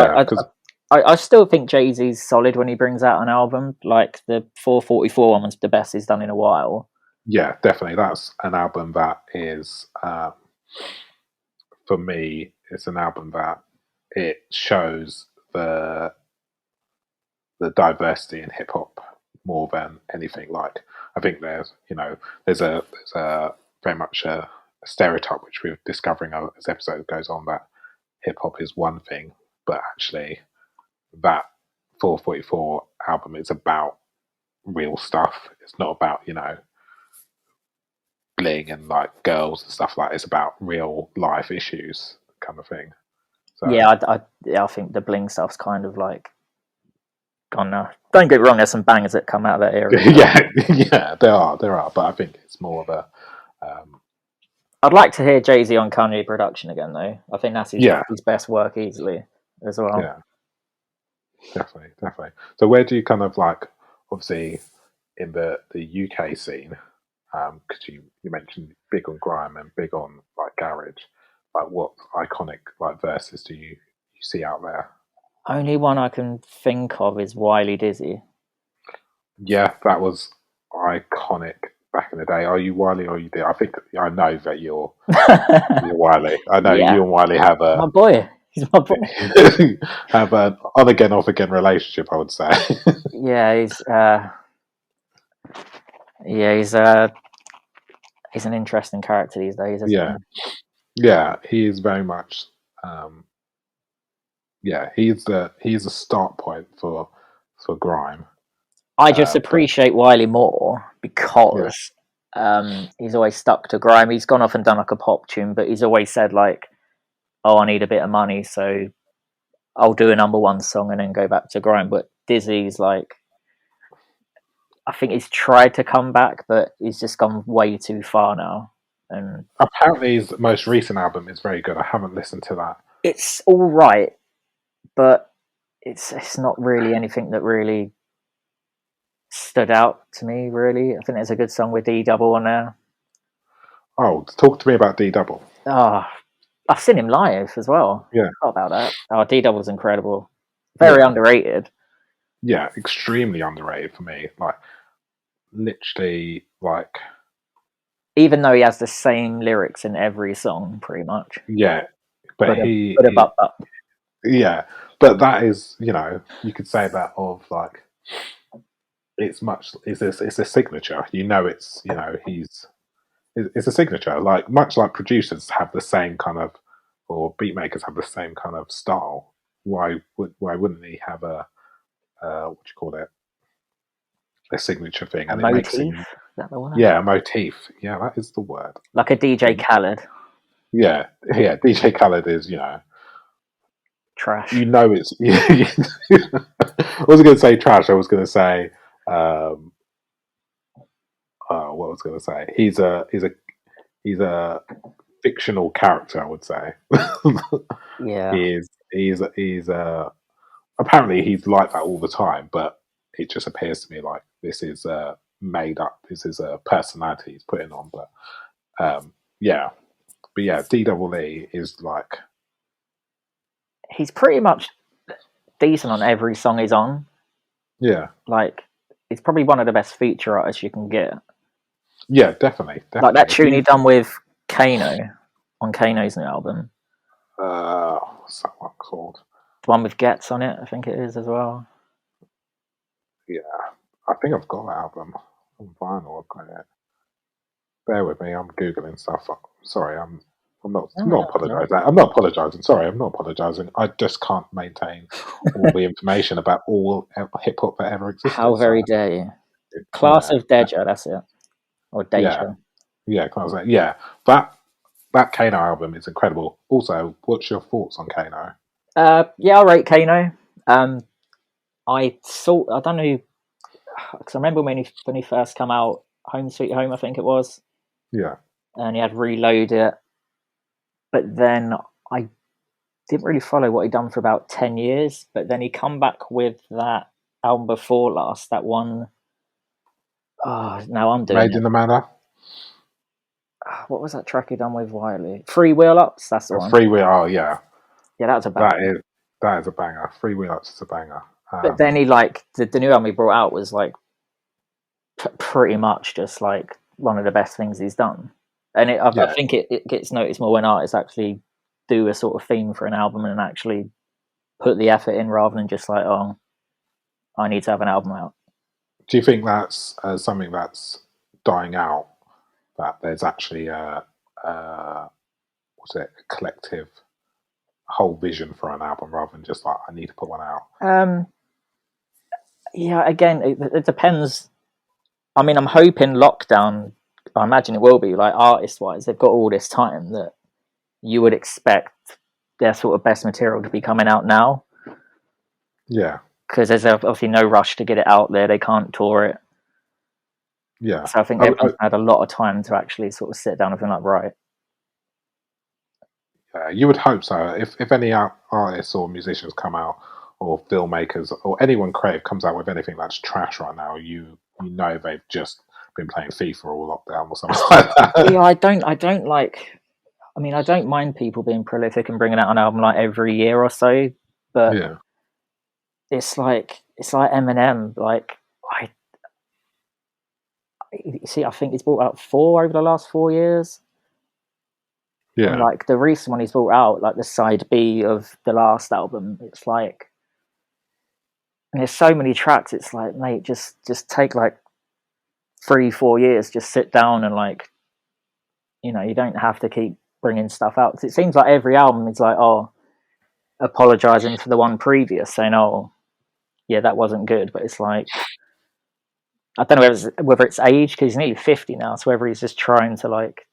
I still think Jay-Z's solid when he brings out an album. Like the 444 one was the best he's done in a while.
Yeah, definitely. That's an album that is, for me, it's an album that it shows the diversity in hip hop more than anything. Like, I think there's a very much a stereotype which we're discovering as episode goes on, that hip hop is one thing, but actually that 444 album is about real stuff. It's not about bling and like girls and stuff like that. It's about real life issues kind of thing. So,
yeah, I think the bling stuff's kind of like gone now. Don't get me wrong, there's some bangers that come out of that area.
yeah, there are, but I think it's more of a.
I'd like to hear Jay-Z on Kanye production again, though. I think that's his best work easily as well.
Yeah, definitely. So where do you kind of like, obviously, in the UK scene, because you mentioned big on grime and big on like garage, like what iconic like verses do you see out there?
Only one I can think of is Wiley Dizzy.
Yeah, that was iconic back in the day. Are you Wiley or are you? I think I know that you're Wiley. I know you and Wiley have a
my boy. He's my boy.
have an on again off again relationship, I would say.
He's an interesting character these days.
Yeah, he is very much. He's a start point for grime.
I just appreciate Wiley more because he's always stuck to grime. He's gone off and done like a pop tune, but he's always said like, "Oh, I need a bit of money, so I'll do a number one song and then go back to grime." But Dizzy's like, I think he's tried to come back, but he's just gone way too far now. And
apparently, his most recent album is very good. I haven't listened to that.
It's all right, but it's not really anything that really stood out to me. Really, I think there's a good song with D Double on there.
Oh, talk to me about D Double.
Oh, I've seen him live as well.
Yeah,
how about that? Oh, D Double's incredible. Very underrated.
Yeah, extremely underrated for me. Like, literally, like.
Even though he has the same lyrics in every song, pretty much.
Yeah, but yeah, but that is, you could say that of like, it's a signature. It's a signature. Like much like producers have the same kind of, or beat makers have the same kind of style. Why wouldn't he have a what do you call it? A signature thing,
and it makes him.
Yeah, a motif. Yeah, that is the word.
Like a DJ Khaled.
Yeah. DJ Khaled is,
trash.
It's. I wasn't going to say trash. I was going to say I was going to say. He's a fictional character, I would say.
Yeah.
He's apparently he's like that all the time, but it just appears to me like this is made up. This is a personality he's putting on. Yeah, but yeah, DWE is like,
He's pretty much decent on every song he's on.
yeah,
Like, he's probably one of the best feature artists you can get.
yeah, definitely.
Like that tune he
He,
done with Kano on Kano's new album.
what's that one called?
The one with Gets on it, I think it is as well.
Yeah, I think I've got that album on vinyl. I've got it. Bear with me. I'm googling stuff. Sorry, I'm not apologising. I'm not apologising. Sorry, I'm not apologising. I just can't maintain all the information about all hip hop that ever
How
existed.
very dare you? Class
Yeah,
of Deja, that's it. Or
yeah,
Deja.
yeah. Can I say, yeah, that Kano album is incredible. Also, what's your thoughts on Kano?
Yeah, I rate Kano. I don't know, because I remember when he first came out, Home Sweet Home, I think it was,
Yeah,
and he had Reload It, but then I didn't really follow what he'd done for about 10 years, but then he come back with that album before last, that one. Oh, now I'm doing
Made
it.
in the Manor,
What was that track he done with Wiley? Free Wheel Ups, that's the
a
one.
Free Will. Oh yeah,
Yeah, that was a
that
banger.
is that is a banger. Free Will Ups is a banger.
But then he like the new album he brought out was like pretty much just like one of the best things he's done. And I
Yeah,
think it gets noticed more when artists actually do a sort of theme for an album and actually put the effort in rather than just like, oh, I need to have an album out.
do you think that's something that's dying out? That there's actually what's it, a collective whole vision for an album rather than just like I need to put one out.
Um, yeah, again, it depends. I mean, I'm hoping lockdown. I imagine it will be like artist wise. They've got all this time that you would expect their sort of best material to be coming out now
Yeah,
because there's obviously no rush to get it out there. They can't tour it,
yeah.
so I think everyone's had a lot of time to actually sort of sit down and think like, right,
You would hope so. If any artists or musicians come out, or filmmakers, or anyone creative comes out with anything that's trash right now, you know they've just been playing FIFA all lockdown or something like that.
yeah, I don't like. I mean, I don't mind people being prolific and bringing out an album like every year or so, but
Yeah,
it's like Eminem. Like I see, I think he's brought out 4 over the last 4 years, and
yeah,
like the recent one he's brought out, like the side B of the last album, it's like, and there's so many tracks. It's like, mate, just take like 3 4 years, just sit down and like, you don't have to keep bringing stuff out. It seems like every album is like, oh, apologizing for the one previous, saying, oh, yeah, that wasn't good. But it's like, I don't know whether it's age because he's nearly 50 now, so whether he's just trying to like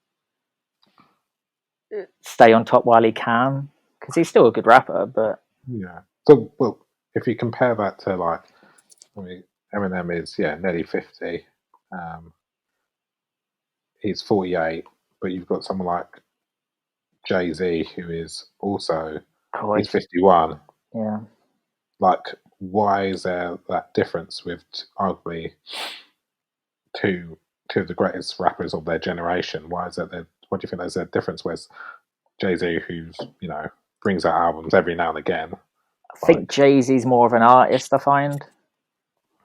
stay on top while he can, because he's still a good rapper. But
yeah. So, well, if you compare that to like, I mean, Eminem is nearly 50. Um, he's 48, but you've got someone like Jay-Z who is also
oh,
he's 51.
yeah,
Like, why is there that difference with arguably two of the greatest rappers of their generation? Why is that there? What do you think there's a difference with Jay-Z, who's brings out albums every now and again?
I think
Like,
Jay-Z's more of an artist. I find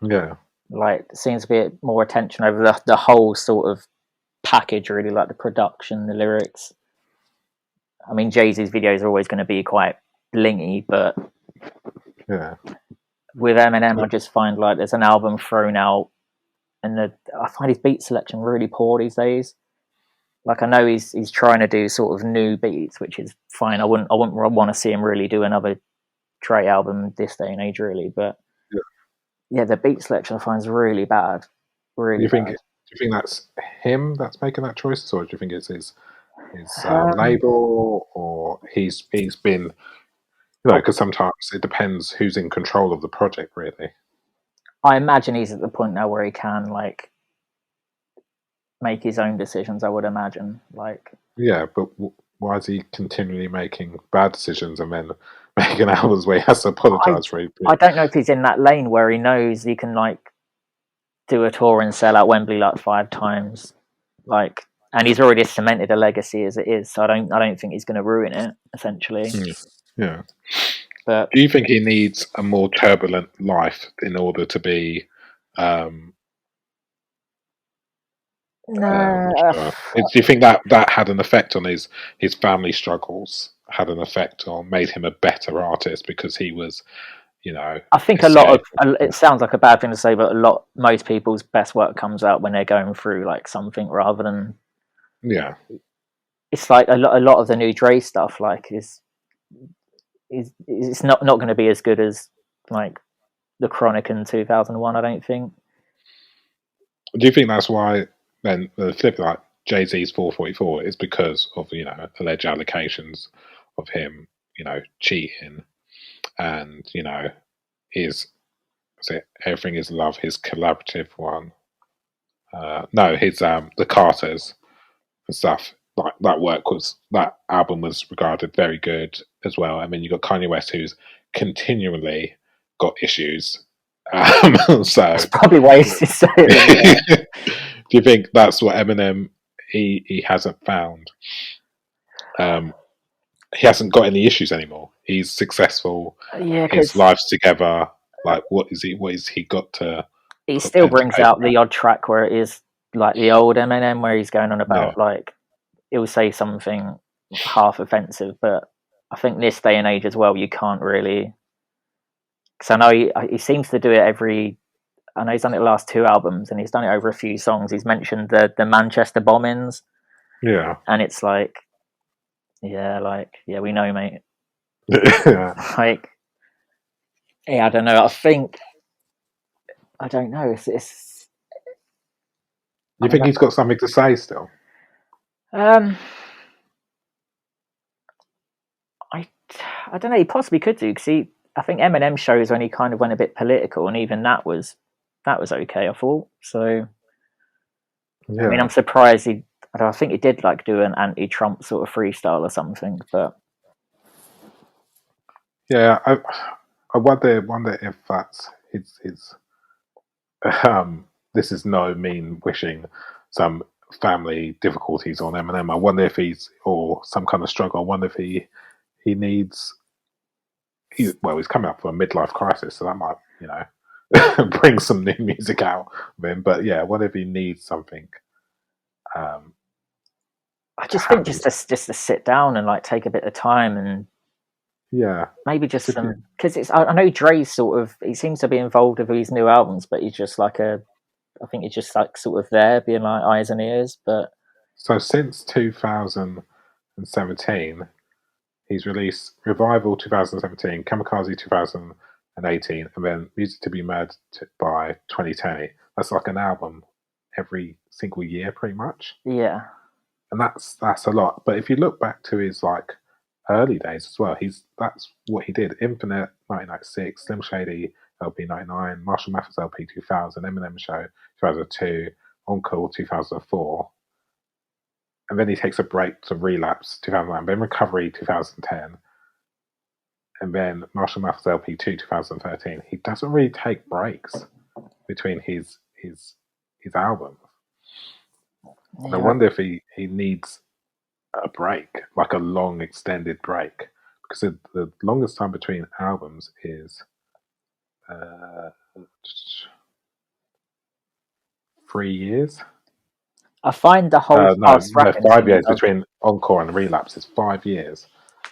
yeah,
like seems to be more attention over the whole sort of package, really, like the production, the lyrics. I mean, Jay-Z's videos are always going to be quite blingy, but
yeah,
with Eminem, I just find like there's an album thrown out, and I find his beat selection really poor these days. Like I know he's trying to do sort of new beats, which is fine. I wouldn't want to see him really do another Dre album this day and age, really. But
yeah.
yeah, the beat selection I find is really bad,
Do
really
you think
bad.
do you think that's him that's making that choice, or do you think it's his
Um,
label, or he's been because sometimes it depends who's in control of the project, really.
I imagine he's at the point now where he can like make his own decisions, I would imagine. Like,
Yeah, but why is he continually making bad decisions and then making albums where he has to
I
apologize for it?
I don't know if he's in that lane where he knows he can like do a tour and sell out Wembley like 5 times, like, and he's already cemented a legacy as it is. So I don't think he's going to ruin it. Essentially,
Yeah.
but
Do you think he needs a more turbulent life in order to be?
no,
Do you think that had an effect on his family struggles? Had an effect on made him a better artist because he was,
I think a lot of
escaping.
it sounds like a bad thing to say, but most people's best work comes out when they're going through like something rather than.
Yeah.
It's like a lot of the new Dre stuff, like is it's not going to be as good as like the Chronic in 2001. I don't think.
Do you think that's why then the flip like Jay-Z's 444 is because of alleged allegations of him cheating and his was it Everything Is Love, his collaborative one. No, his the Carters and stuff. Like that album was regarded very good as well. I mean, you got Kanye West, who's continually got issues. So,
That's probably wasted. Yeah.
do you think that's what Eminem he hasn't found? He hasn't got any issues anymore. He's successful.
Yeah,
His
because
life's together. Like, what is he? What is he got to
he
put
still
pen to
brings
paper
out the odd track where it is like the old Eminem, where he's going on
about?
about like it will say something half offensive, but I think this day and age as well, you can't really. Because I know he seems to do it every. I know he's done it the last 2 albums, and he's done it over a few songs. He's mentioned the Manchester bombings,
Yeah,
and it's like, yeah, we know, mate.
yeah.
Like, yeah, I don't know. I don't know. It's I
You
mean,
think he's got something to say still?
um, I I don't know. He possibly could do because I think Eminem shows when he kind of went a bit political, and even that was okay. I thought so. I mean,
Yeah,
I'm surprised he. I think he did like do an anti-Trump sort of freestyle or something, but
yeah. I wonder if that's his. Um, this is no mean wishing some family difficulties on Eminem. I wonder if he's or some kind of struggle. I wonder if he needs. He's coming up for a midlife crisis, so that might bring some new music out of him. But yeah, what if he needs something um,
I
to
just think
happen?
just to sit down and like take a bit of time and
Yeah,
maybe just
to be,
some because it's I know Dre's sort of he seems to be involved with these new albums, but he's just like I think he's just like sort of there being like eyes and ears, but
so since 2017, he's released Revival 2017, Kamikaze 2018, and then Music to Be Mad by 2020. That's like an album every single year, pretty much.
yeah,
And that's a lot. But if you look back to his like early days as well, that's what he did. Infinite 1996, Slim Shady LP 99, Marshall Mathers LP 2000, Eminem Show 2002, Encore 2004, and then he takes a break to Relapse 2009, then Recovery 2010, and then Marshall Mathers LP 2 2013. He doesn't really take breaks between his albums. And I
yeah.
wonder if he needs a break, like a long extended break, because the longest time between albums is uh, 3 years.
I find the whole
No,
fast
no,
rapping
5 years
thing.
between Encore and Relapse is 5 years.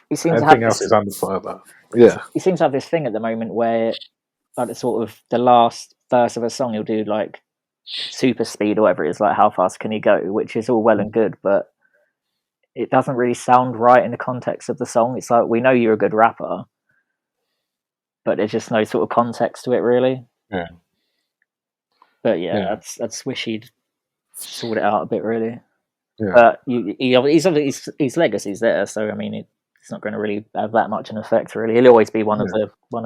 He seems to have
Everything else
this.
is under further. Yeah,
He seems to have this thing at the moment where, like, the sort of the last verse of a song, he'll do like super speed or whatever it is, like how fast can he go, which is all well and good, but it doesn't really sound right in the context of the song. It's like we know you're a good rapper, but there's just no sort of context to it really.
yeah,
But yeah,
yeah,
that's wish he'd sort it out a bit really.
yeah,
But his legacy's there, so I mean, it's not going to really have that much an effect. Really, he'll always be
yeah,
one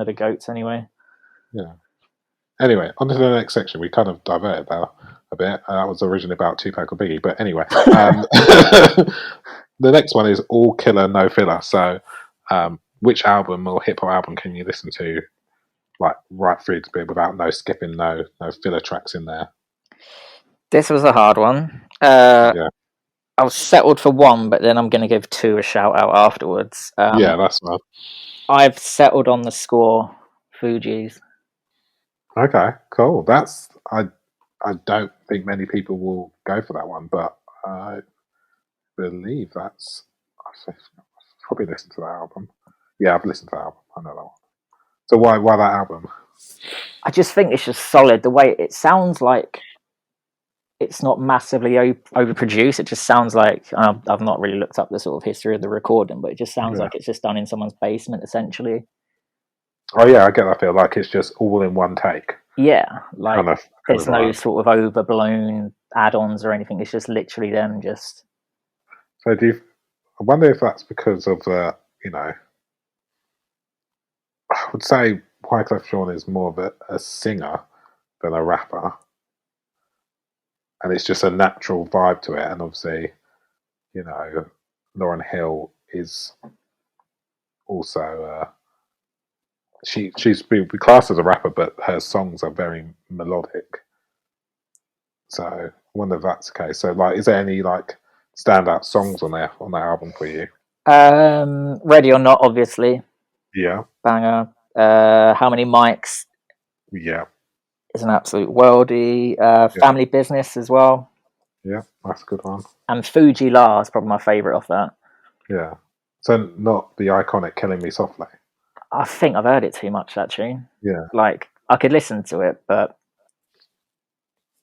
of the goats anyway.
yeah. Anyway, on to the next section. We kind of diverted a bit. That was originally about Tupac or Biggie, but anyway. The next one is all killer, no filler. So, which album or hip hop album can you listen to like right through to be without no skipping, no filler tracks in there?
This was a hard one.
Yeah,
I was settled for one, but then I'm going to give two a shout out afterwards.
yeah, that's one.
I've settled on the score, Fugees.
Okay, cool. That's I don't think many people will go for that one, but I believe that's I've probably listened to that album. Yeah, I've listened to that album. I know that one. So why that album?
I just think it's just solid. The way it sounds like it's not massively overproduced. It just sounds like I've not really looked up the sort of history of the recording, but it just sounds
Yeah.
like it's just done in someone's basement, essentially.
Oh yeah, I get that feel like it's just all in one take.
Yeah, like
Kind
there's
of
no
vibe.
sort of overblown add-ons or anything. It's just literally them. Just
So I wonder if that's because of you know, I would say Wyclef Jean is more of a singer than a rapper, and it's just a natural vibe to it. And obviously, you know, Lauryn Hill is also she's been classed as a rapper, but her songs are very melodic. So I wonder if that's the case. So like, is there any like standout songs on that album for you?
Ready or Not, obviously,
Yeah,
banger. How Many Mics
yeah,
is an absolute worldie.
yeah,
Family Business as well,
yeah. That's a good one.
and Fuji La is probably my favorite off that.
Yeah. So not the iconic "Killing Me Softly."
I think I've heard it too much, that tune.
Yeah,
Like I could listen to it, but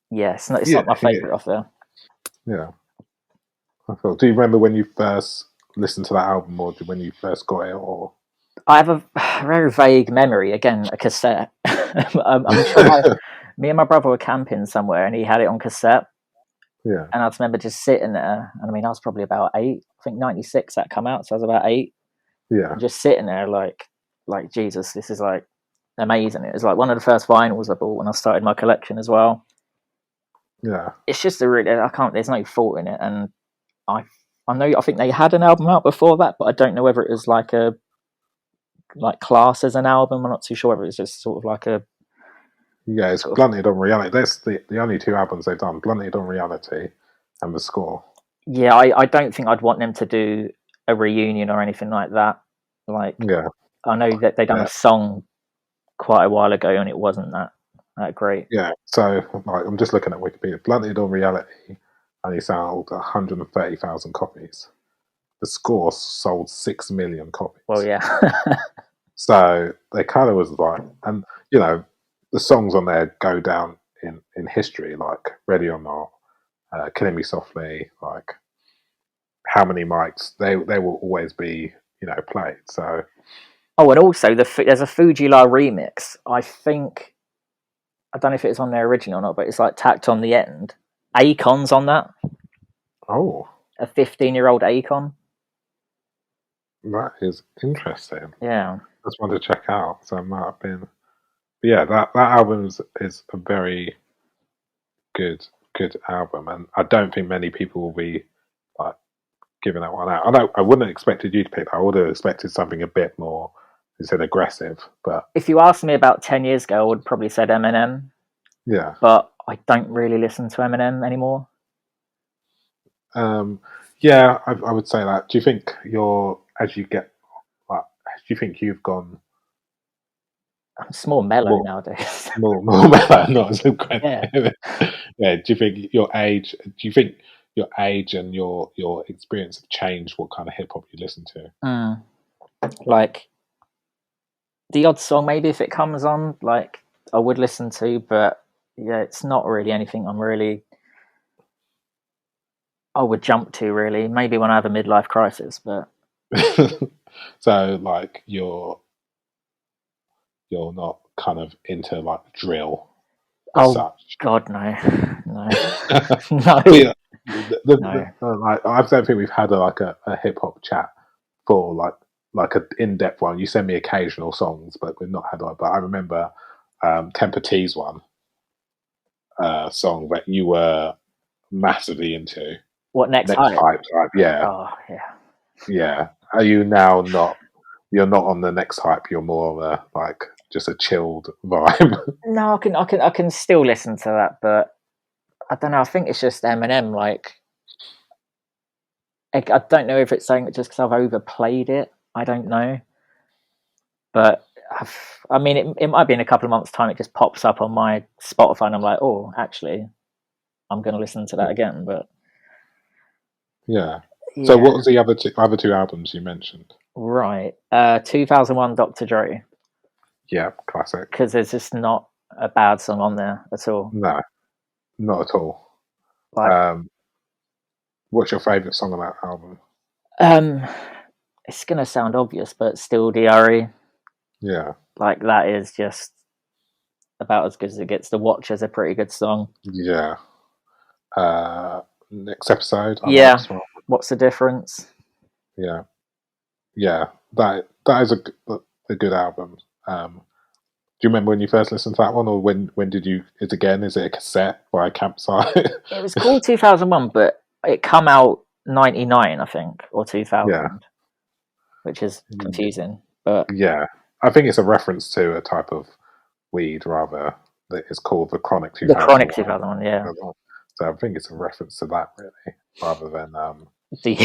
yeah, it's
yeah,
not my
yeah,
favorite off there.
yeah. I feel. Do you remember when you first listened to that album, or when you first got it, or?
I have a very vague memory. Again, a cassette. I'm sure me and my brother were camping somewhere, and he had it on cassette.
Yeah,
And I just remember just sitting there. And I mean, I was probably about 8. I think 96 that come out, so I was about 8.
yeah,
And just sitting there, like Jesus, this is like amazing. It was like one of the first vinyls I bought when I started my collection as well.
yeah,
It's just a really, I can't. There's no fault in it, and I I know I think they had an album out before that, but I don't know whether it was like class as an album. I'm not too sure whether it's just sort of like a
yeah. It's
sort of
Blunted on Reality. That's the only two albums they've done: Blunted on Reality and The Score.
yeah. I don't think I'd want them to do a reunion or anything like that. Like
Yeah,
I know that they done
yeah,
a song quite a while ago and it wasn't that great.
yeah. So like, I'm just looking at Wikipedia. Blunted on Reality only sold 130,000 copies. The Score sold 6 million
Well,
copies.
yeah,
So they kind of was like, and you know, the songs on there go down in history, like "Ready or Not," "Killing Me Softly," like "How Many Mics." They will always be played. So
Oh, and also there's a Fujila remix. I think I don't know if it's on their original or not, but it's like tacked on the end. Akon's on that.
oh,
A 15-year-old Akon.
that is interesting.
Yeah.
Just wanted to check out. So it might have been, but yeah. That album is a very good album, and I don't think many people will be like giving that one out. I wouldn't have expected you to pick that. I would have expected something a bit more, you said, aggressive. But
If you asked me about 10 years ago, I would probably said Eminem,
yeah,
but I don't really listen to Eminem anymore.
um, yeah, I would say that. Do you think as you get, like, do you think you've gone
I'm just more mellow
more
nowadays.
more mellow, not as
Yeah.
aggressive? Yeah. Do you think your age? Do you think your age and your experience have changed what kind of hip hop you listen to?
Mm. Like the odd song, maybe if it comes on, like I would listen to, but yeah, it's not really anything I would jump to really. Maybe when I have a midlife crisis, but
So like you're not kind of into like drill as
oh
such.
God, no, no,
But
no,
yeah,
no.
like I don't think we've had a hip hop chat for like an in depth one. You send me occasional songs, but we've not had one. But I remember Temper T's one. song that you were massively into?
What next
Next
hype?
hype, yeah,
Oh yeah.
yeah. Are you now not? You're not on the next hype. You're more of a like just a chilled vibe.
No, I can still listen to that, but I don't know. I think it's just Eminem. Like, I don't know if it's saying it just because I've overplayed it. I don't know, but I mean, it might be in a couple of months' time. It just pops up on my Spotify, and I'm like, oh, actually, I'm going to listen to that again. But
Yeah. So
yeah,
what was the other two albums you mentioned?
right. 2001 Dr. Dre,
Yeah, classic.
because there's just not a bad song on there at all.
No, not at all.
Like,
Um, what's your favourite song on that album?
um, it's going to sound obvious, but still, Diary.
Yeah,
Like, that is just about as good as it gets. The Watch is a pretty good song.
yeah. Next episode, I like
Yeah.
this one.
What's the difference?
Yeah, yeah. That is a good album. Do you remember when you first listened to that one, or when did you? Is it a cassette by a campsite?
It was called 2001, but it come out 99, I think, or
Yeah,
2000, which is confusing. But
yeah. I think it's a reference to a type of weed, rather. That is called the Chronic
the Chronic
2001.
2001, yeah.
So I think it's a reference to that, really, rather than
The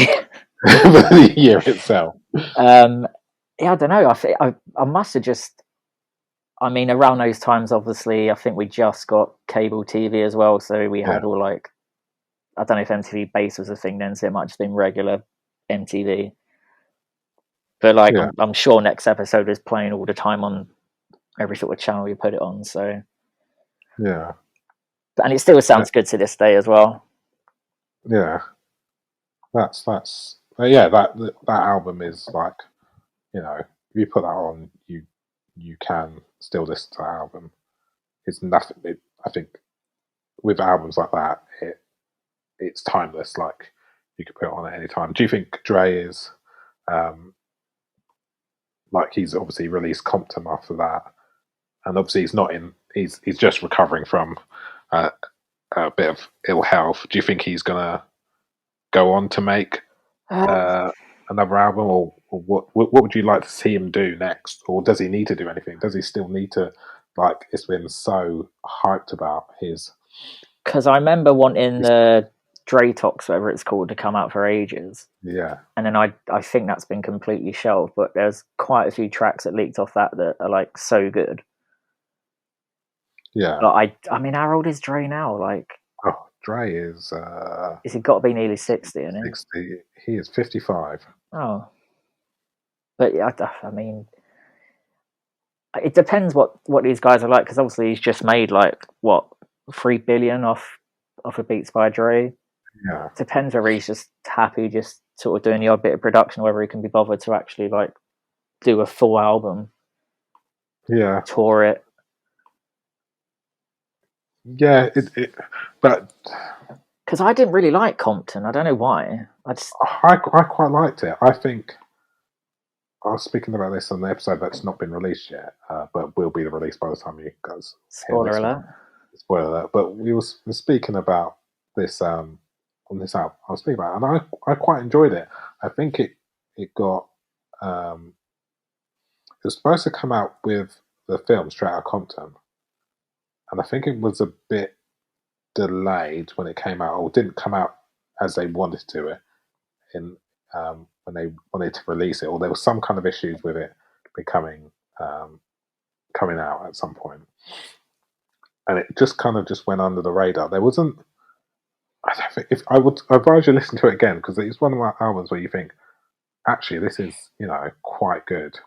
the year itself.
yeah, I don't know. I must have just. I mean, around those times, obviously, I think we just got cable TV as well, so we
Yeah,
had all like, I don't know if MTV Base was a thing then, so it might have just been regular MTV. But like,
yeah,
I'm sure next episode is playing all the time on every sort of channel you put it on. So,
yeah,
and it still
yeah.
sounds good to this day as well.
Yeah. That's yeah. That album is like, if you put that on, you can still listen to that album. It's nothing. I think with albums like that, it's timeless. Like you could put it on at any time. Do you think Dre is um, like he's obviously released Compton after that, and obviously he's not in. He's just recovering from uh, a bit of ill health. Do you think he's gonna go on to make
Um,
uh, another album, or what would you like to see him do next, or does he need to do anything? Does he still need to, like, it's been so hyped about his
because I remember wanting the Dre Talks, whatever it's called, to come out for ages,
yeah,
and then I think that's been completely shelved. But there's quite a few tracks that leaked off that are like so good.
yeah.
But I mean, how old is Dre now? Like,
Oh, Dre is
is he got to be nearly 60? Isn't he?
60. He is 55.
Oh, but yeah, I mean, it depends what these guys are like, because obviously he's just made like what 3 billion off of Beats by Dre.
Yeah,
Depends whether he's just happy just sort of doing the odd bit of production, whether he can be bothered to actually like do a full album,
yeah,
tour it.
yeah. But
Because I didn't really like Compton. I don't know why. I just
I quite liked it. I think I was speaking about this on the episode that's not been released yet, but will be released by the time you guys hear
spoiler
this one.
alert.
Spoiler alert. But we were speaking about this on this album. I was speaking about, it, and I quite enjoyed it. I think it got it was supposed to come out with the film Straight Outta Compton, and I think it was a bit delayed when it came out, or didn't come out as they wanted to it in when they wanted to release it, or there was some kind of issues with it becoming coming out at some point, and it just kind of just went under the radar. There wasn't. I don't think if I would advise you to listen to it again, because it's one of my albums where you think actually this is quite good.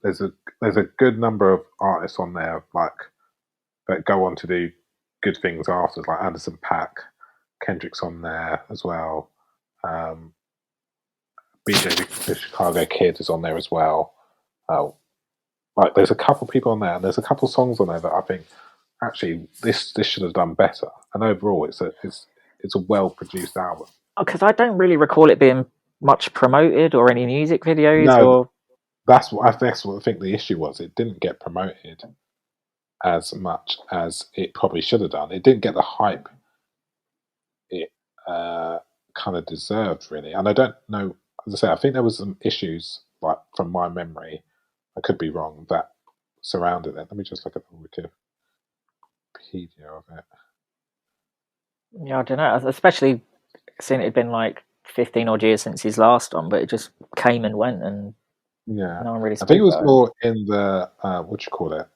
There's a good number of artists on there like that go on to do good things after, like Anderson Paak, Kendrick's on there as well. BJ the Chicago Kid is on there as well. Oh, like there's a couple people on there, and there's a couple songs on there that I think actually this should have done better. And overall, it's a well produced album.
Because I don't really recall it being much promoted or any music videos
No,
or.
that's what I think the issue was. It didn't get promoted. as much as it probably should have done. It didn't get the hype it kind of deserved, really. And I don't know, as I say, I think there was some issues, like from my memory, I could be wrong, that surrounded it. Let me just look at the Wikipedia of it.
Yeah, I don't know. Especially seeing it had been like 15 odd years since his last one, but it just came and went, and
Yeah,
no one really
I think
spoke
it was
about it.
more in the what you call it,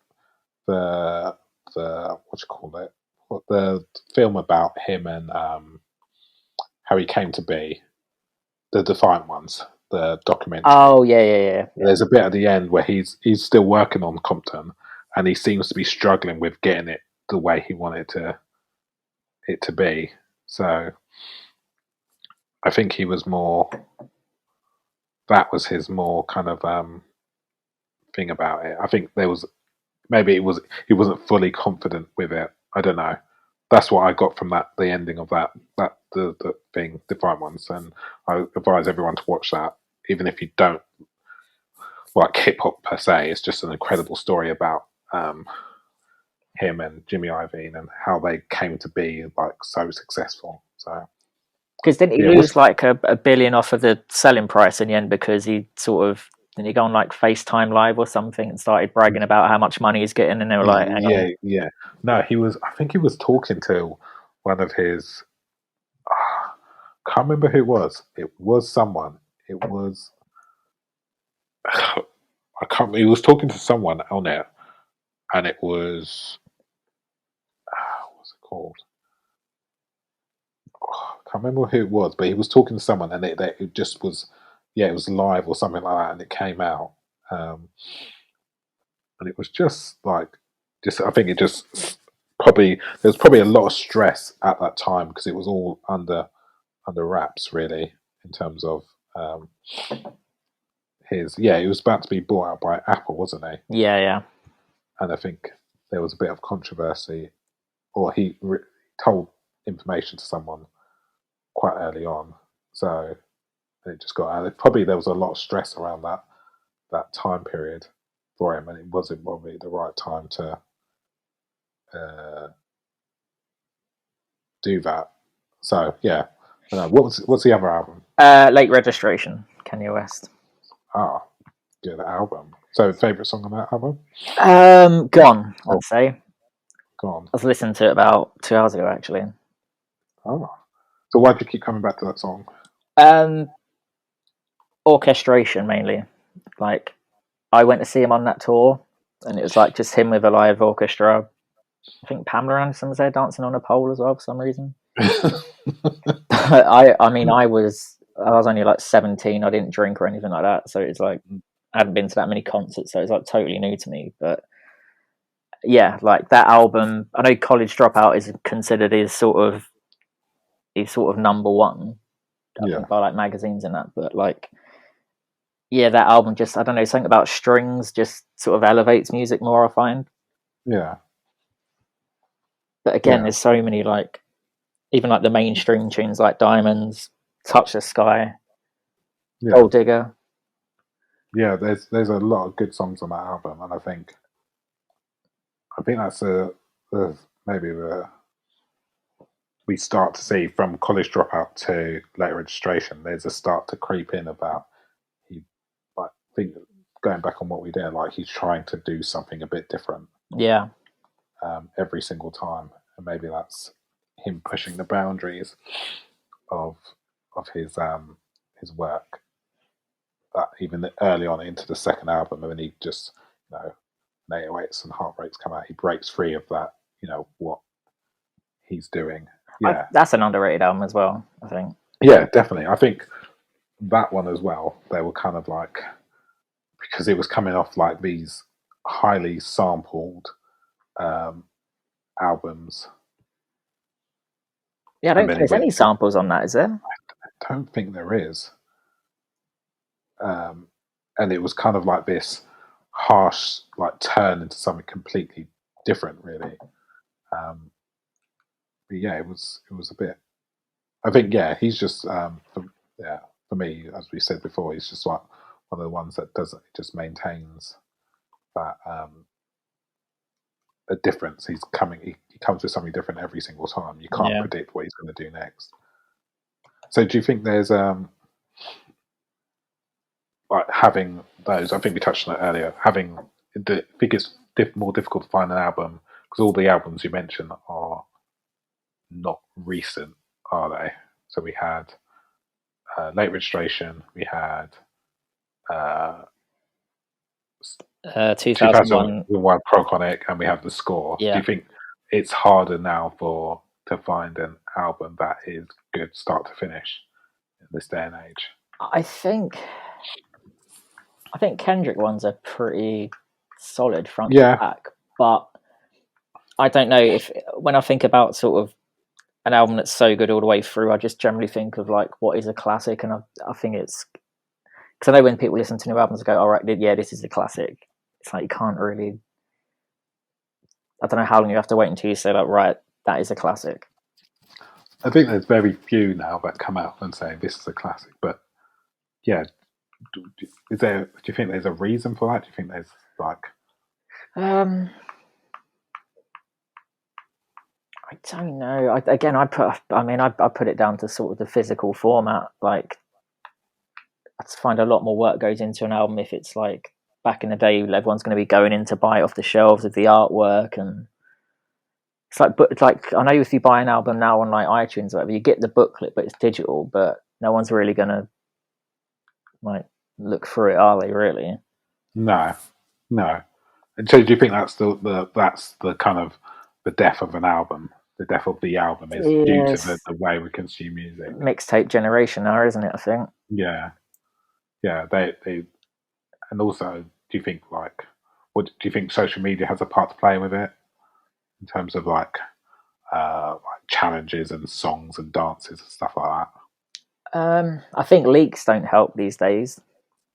the what you call it, what the film about him and how he came to be, the Defiant Ones, the documentary.
Oh yeah.
There's a bit at the end where he's still working on Compton, and he seems to be struggling with getting it the way he wanted it to be. So I think he was more. That was his more kind of thing about it. I think there was maybe it was he wasn't fully confident with it. I don't know. That's what I got from that the ending of that the thing, Defiant Ones, and I advise everyone to watch that, even if you don't like hip hop per se. It's just an incredible story about him and Jimmy Iovine and how they came to be like so successful. So
Because didn't he
yeah,
lose like a billion off of the selling price in the end because he sort of didn't he go on like FaceTime Live or something and started bragging about how much money he's getting, and they were like, "Hang on."
yeah. No, he was. I think he was talking to one of his. Can't remember who it was. It was someone. It was. I can't. He was talking to someone on it, and it was. What's it called? I can't remember who it was, but he was talking to someone, and it just was. Yeah, it was live or something like that, and it came out. Um, and it was just like, just I think it just probably there was probably a lot of stress at that time because it was all under wraps, really, in terms of um, his. Yeah, he was about to be bought out by Apple, wasn't he?
Yeah.
And I think there was a bit of controversy, or he told information to someone quite early on, so it just got out. Probably there was a lot of stress around that time period for him, and it wasn't probably the right time to uh, do that. So yeah, I don't know. What's the other album?
Late Registration, Kanye West.
Ah, good album. So favorite song on that album?
Gone,
Oh,
I'd say. I
gone.
was listening to it about 2 hours ago, actually.
Oh, so why do you keep coming back to that song?
Um, Orchestration mainly. Like, I went to see him on that tour, and it was like just him with a live orchestra. I think Pamela Anderson was there dancing on a pole as well for some reason. I mean, I was only like 17. I didn't drink or anything like that, so it's like I hadn't been to that many concerts, so it's like totally new to me. But yeah, like that album, I know College Dropout is considered his sort of number one, I
Yeah,
think, by like magazines and that. But like, yeah, that album just, I don't know, something about strings just sort of elevates music more, I find.
yeah,
But again,
yeah,
there's so many like even like the mainstream tunes like Diamonds, Touch the Sky,
yeah,
Gold Digger.
yeah. There's a lot of good songs on that album, and I think that's maybe the we start to see from College Dropout to Later Registration. There's a start to creep in about he like think going back on what we did, like he's trying to do something a bit different
Yeah.
every single time, and maybe that's him pushing the boundaries of his work. That even early on into the second album, when he just you know 808s and Heartbreaks come out, he breaks free of that. What he's doing. Yeah,
That's an underrated album as well, I think.
yeah, definitely. I think that one as well. They were kind of like because it was coming off like these highly sampled um, albums,
Yeah, I don't
and
think
then he
there's
went
any
to.
samples on that, is there?
I don't think there is, um, and it was kind of like this harsh like turn into something completely different, really. Um, but yeah, it was a bit. I think yeah, he's just for me, as we said before, he's just like one of the ones that doesn't just maintains that a difference. He comes with something different every single time. You can't
Yeah.
predict what he's going to do next. So do you think there's like having those? I think we touched on it earlier. I think it's more difficult to find an album because all the albums you mentioned are not recent, are they? So we had Late Registration, we had uh,
2001.
2001 Proconic, and we have The Score. Do
Yeah.
you think it's harder now to find an album that is good start to finish in this day and age?
I think Kendrick ones are pretty solid front to back, but I don't know if when I think about sort of an album that's so good all the way through, I just generally think of like what is a classic, and I think it's because I know when people listen to new albums, they go, "All right, yeah, this is a classic." It's like you can't really. I don't know how long you have to wait until you say like, "Right, that is a classic."
I think there's very few now that come out and say this is a classic, but yeah, do you think there's a reason for that? Do you think there's like
I don't know. I put it down to sort of the physical format. Like, I find a lot more work goes into an album if it's like back in the day, everyone's going to be going in to buy it off the shelves with the artwork, and it's like, but like I know if you buy an album now on like iTunes or whatever, you get the booklet, but it's digital. But no one's really going to like look through it, are they? Really?
no. And so, do you think that's the kind of the death of an album? The death of the album is due to
Yes.
the way we consume music.
Mixtape generation now, isn't it? I think.
Yeah, yeah. They and also, do you think what do you think social media has a part to play with it in terms of like challenges and songs and dances and stuff like that?
I think leaks don't help these days.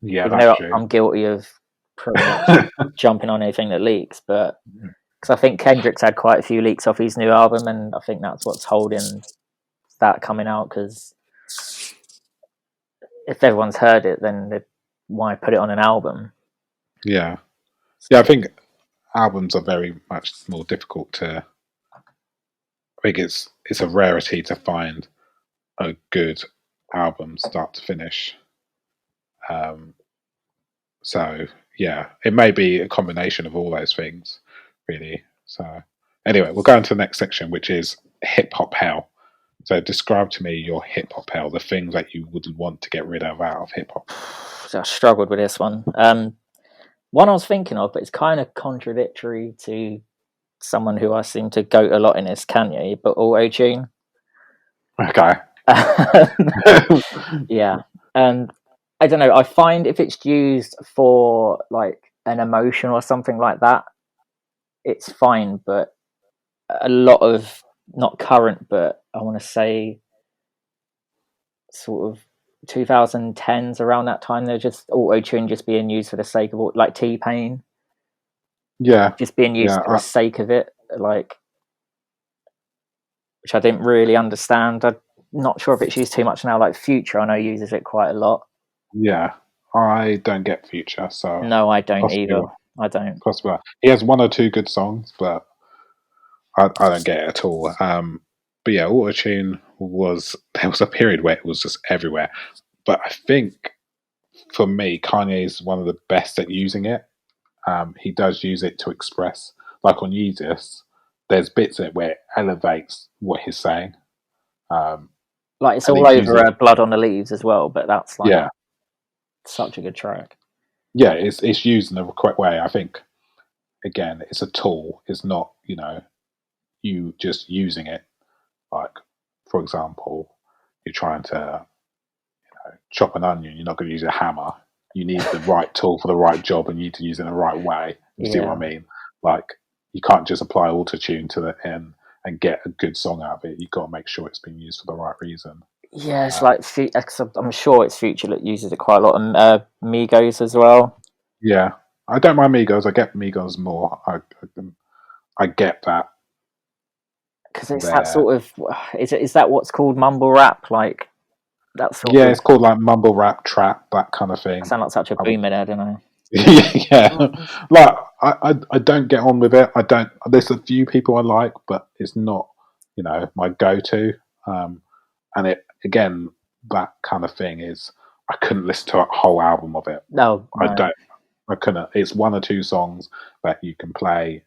Yeah,
Even
that's
though
true.
I'm guilty of pretty much jumping on anything that leaks, but because I think Kendrick's had quite a few leaks off his new album, and I think that's what's holding that coming out. Because if everyone's heard it, then why put it on an album?
Yeah, I think albums are very much more difficult to. I think it's a rarity to find a good album start to finish. Um, so yeah, it may be a combination of all those things, really. So anyway, we'll go into the next section, which is hip hop hell. So describe to me your hip hop hell, the things that you would want to get rid of out of hip hop.
So I struggled with this one. One I was thinking of, but it's kind of contradictory to someone who I seem to goat a lot in is Kanye, but auto tune.
Okay.
Yeah, and I don't know. I find if it's used for like an emotion or something like that, it's fine. But a lot of not current, but I want to say sort of 2010s around that time, they're just auto tune just being used for the sake of like T-Pain,
Yeah,
just being used for the sake of it, like which I didn't really understand. I'm not sure if it's used too much now. Like Future, I know uses it quite a lot.
yeah. I don't get Future, so
No, I don't
possibly,
either. I don't.
possibly. He has one or two good songs, but I don't get it at all. But yeah, autotune there was a period where it was just everywhere. But I think for me, Kanye is one of the best at using it. He does use it to express, like on Yeezus, there's bits in it where it elevates what he's saying.
Like it's
And
all
he's
over
using,
Blood on the Leaves as well, but that's like
yeah,
such a good track.
yeah, it's used in the correct way. I think again, it's a tool. It's not you just using it. Like for example, you're trying to chop an onion. You're not going to use a hammer. You need the right tool for the right job, and you need to use it in the right way. You see what I mean? Like you can't just apply autotune to the end and get a good song out of it. You've got to make sure it's being used for the right reason.
Yeah, it's like I'm sure it's Future that uses it quite a lot, and Migos as well.
Yeah, I don't mind Migos. I get Migos more. I get that.
Because it's that
There.
sort of is that what's called mumble rap? Like that sort
Yeah,
of.
it's called like mumble rap, trap, that kind of
I
thing.
sound like such a
I would,
boomer there, don't I?
Yeah, like I don't get on with it. I don't. There's a few people I like, but it's not my go-to. Um, and it again, that kind of thing is I couldn't listen to a whole album of it.
No,
I
no.
don't. I couldn't. It's one or two songs that you can play,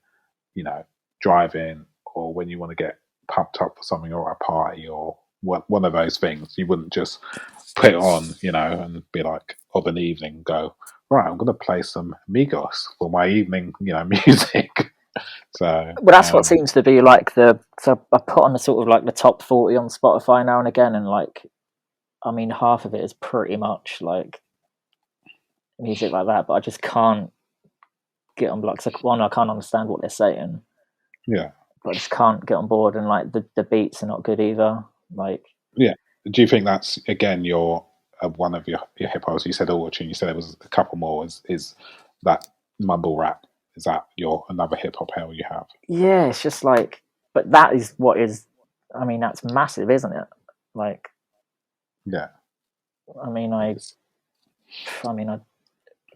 driving or when you want to get pumped up for something or a party or one of those things. You wouldn't just put it on, and be like, of an evening, go, right, I'm going to play some Migos for my evening, music. So,
Well, that's what seems to be like so I put on the sort of like the top 40 on Spotify now and again, and like, I mean, half of it is pretty much like music like that, but I just can't get on blocks. Like, one, I can't understand what they're saying,
yeah.
but I just can't get on board, and like the beats are not good either. Like,
Yeah. Do you think that's, again, your one of your hip hops? You said auto-tune, you said there was a couple more. Is that mumble rap? Is that your another hip hop hell you have?
yeah, it's just like, but that is what is, I mean, that's massive, isn't it? Like,
Yeah.
I mean,
It's,
I